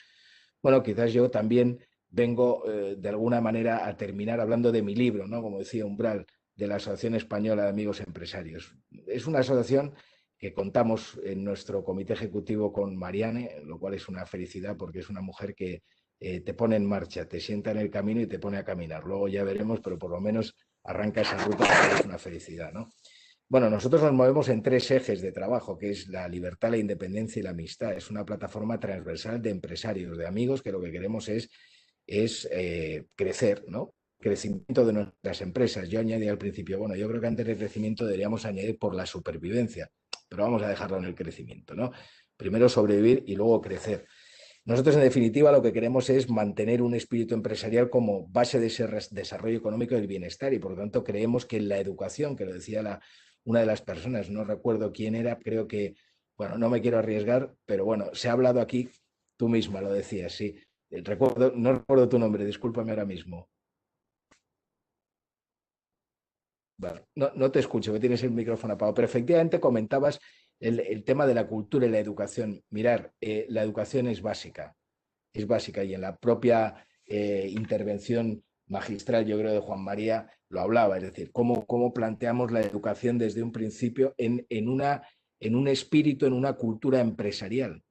Bueno, quizás yo también vengo de alguna manera a terminar hablando de mi libro, ¿no? Como decía Umbral, de la Asociación Española de Amigos Empresarios. Es una asociación que contamos en nuestro comité ejecutivo con Mariane, lo cual es una felicidad porque es una mujer que te pone en marcha, te sienta en el camino y te pone a caminar. Luego ya veremos, pero por lo menos arranca esa ruta, que es una felicidad, ¿no? Bueno, nosotros nos movemos en 3 ejes de trabajo, que es la libertad, la independencia y la amistad. Es una plataforma transversal de empresarios, de amigos, que lo que queremos es crecer, ¿no? Crecimiento de nuestras empresas. Yo añadí al principio, bueno, yo creo que antes del crecimiento deberíamos añadir por la supervivencia, pero vamos a dejarlo en el crecimiento, ¿no? Primero sobrevivir y luego crecer. Nosotros, en definitiva, lo que queremos es mantener un espíritu empresarial como base de ese desarrollo económico y del bienestar, y por lo tanto creemos que en la educación, que lo decía una de las personas, no recuerdo quién era, creo que, bueno, no me quiero arriesgar, pero bueno, se ha hablado aquí, tú misma lo decías, sí. No recuerdo tu nombre, discúlpame ahora mismo. Bueno, no te escucho, que tienes el micrófono apagado, pero efectivamente comentabas el tema de la cultura y la educación. Mirar, la educación es básica y en la propia intervención magistral, yo creo, de Juan María lo hablaba, es decir, cómo planteamos la educación desde un principio en un espíritu, en una cultura empresarial.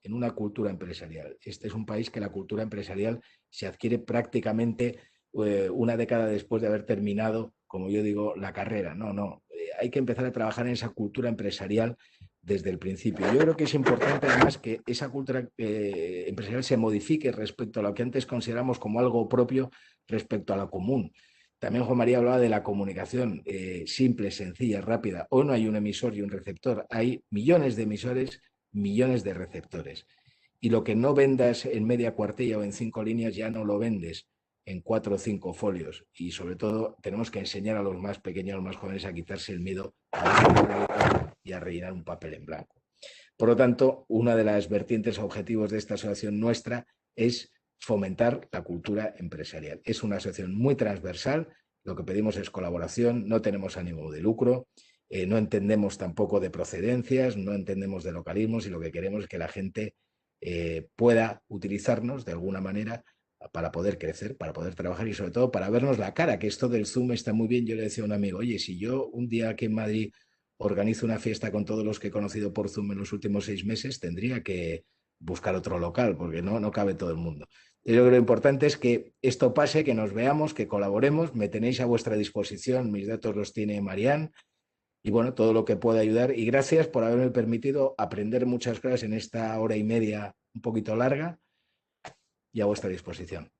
Este es un país que la cultura empresarial se adquiere prácticamente una década después de haber terminado, como yo digo, la carrera. No, hay que empezar a trabajar en esa cultura empresarial desde el principio. Yo creo que es importante además que esa cultura empresarial se modifique respecto a lo que antes consideramos como algo propio respecto a lo común. También Juan María hablaba de la comunicación simple, sencilla, rápida. Hoy no hay un emisor y un receptor, hay millones de emisores, millones de receptores. Y lo que no vendas en media cuartilla o en 5 líneas ya no lo vendes en 4 o 5 folios. Y sobre todo tenemos que enseñar a los más pequeños, a los más jóvenes a quitarse el miedo y a rellenar un papel en blanco. Por lo tanto, una de las vertientes objetivos de esta asociación nuestra es fomentar la cultura empresarial. Es una asociación muy transversal, lo que pedimos es colaboración, no tenemos ánimo de lucro, no entendemos tampoco de procedencias, no entendemos de localismos y lo que queremos es que la gente pueda utilizarnos de alguna manera para poder crecer, para poder trabajar y sobre todo para vernos la cara, que esto del Zoom está muy bien. Yo le decía a un amigo, oye, si yo un día aquí en Madrid organizo una fiesta con todos los que he conocido por Zoom en los últimos 6 meses, tendría que buscar otro local porque no cabe todo el mundo. Yo creo que lo importante es que esto pase, que nos veamos, que colaboremos. Me tenéis a vuestra disposición, mis datos los tiene Marián y bueno, todo lo que pueda ayudar. Y gracias por haberme permitido aprender muchas cosas en esta hora y media un poquito larga y a vuestra disposición.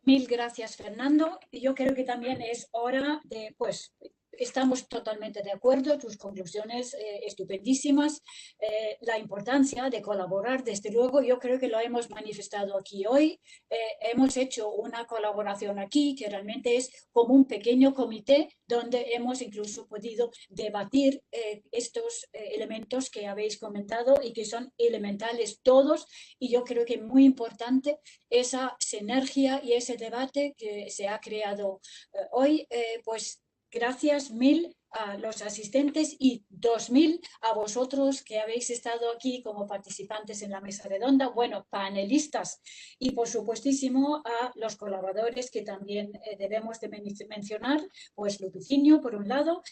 Mil gracias, Fernando. Y yo creo que también es hora de, pues, estamos totalmente de acuerdo, tus conclusiones estupendísimas, la importancia de colaborar, desde luego, yo creo que lo hemos manifestado aquí hoy, hemos hecho una colaboración aquí que realmente es como un pequeño comité donde hemos incluso podido debatir estos elementos que habéis comentado y que son elementales todos, y yo creo que es muy importante esa sinergia y ese debate que se ha creado hoy, pues gracias mil a los asistentes y 2000 a vosotros que habéis estado aquí como participantes en la mesa redonda, bueno, panelistas, y por supuestísimo a los colaboradores que también debemos de mencionar, pues Lupicinio por un lado,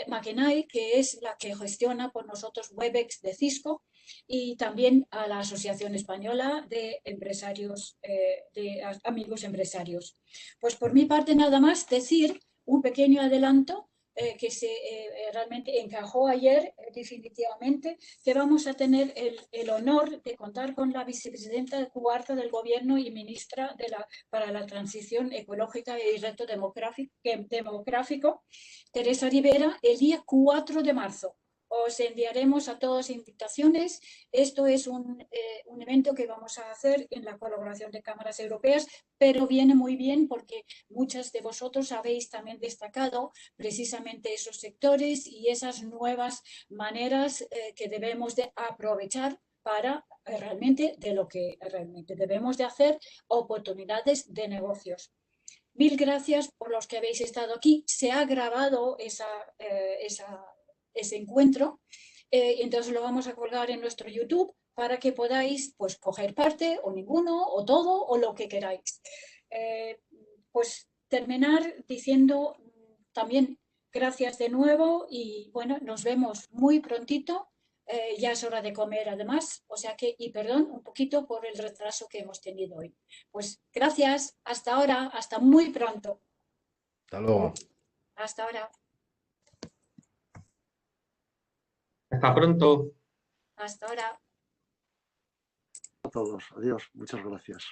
Makenai, que es la que gestiona por nosotros Webex de Cisco, y también a la Asociación Española de Empresarios, de Amigos Empresarios. Pues por mi parte nada más decir un pequeño adelanto que se realmente encajó ayer definitivamente, que vamos a tener el honor de contar con la vicepresidenta cuarta del Gobierno y ministra para la transición ecológica y reto demográfico, Teresa Rivera, el día 4 de marzo. Os enviaremos a todos invitaciones. Esto es un evento que vamos a hacer en la colaboración de cámaras europeas, pero viene muy bien porque muchas de vosotros habéis también destacado precisamente esos sectores y esas nuevas maneras que debemos de aprovechar para realmente de lo que realmente debemos de hacer, oportunidades de negocios. Mil gracias por los que habéis estado aquí. Se ha grabado ese encuentro, entonces lo vamos a colgar en nuestro YouTube para que podáis pues coger parte o ninguno o todo o lo que queráis. Pues terminar diciendo también gracias de nuevo y bueno, nos vemos muy prontito. Ya es hora de comer además, o sea que, y perdón un poquito por el retraso que hemos tenido hoy. Pues gracias, hasta ahora, hasta muy pronto. Hasta luego. Hasta ahora. Hasta pronto. Hasta ahora. A todos. Adiós. Muchas gracias.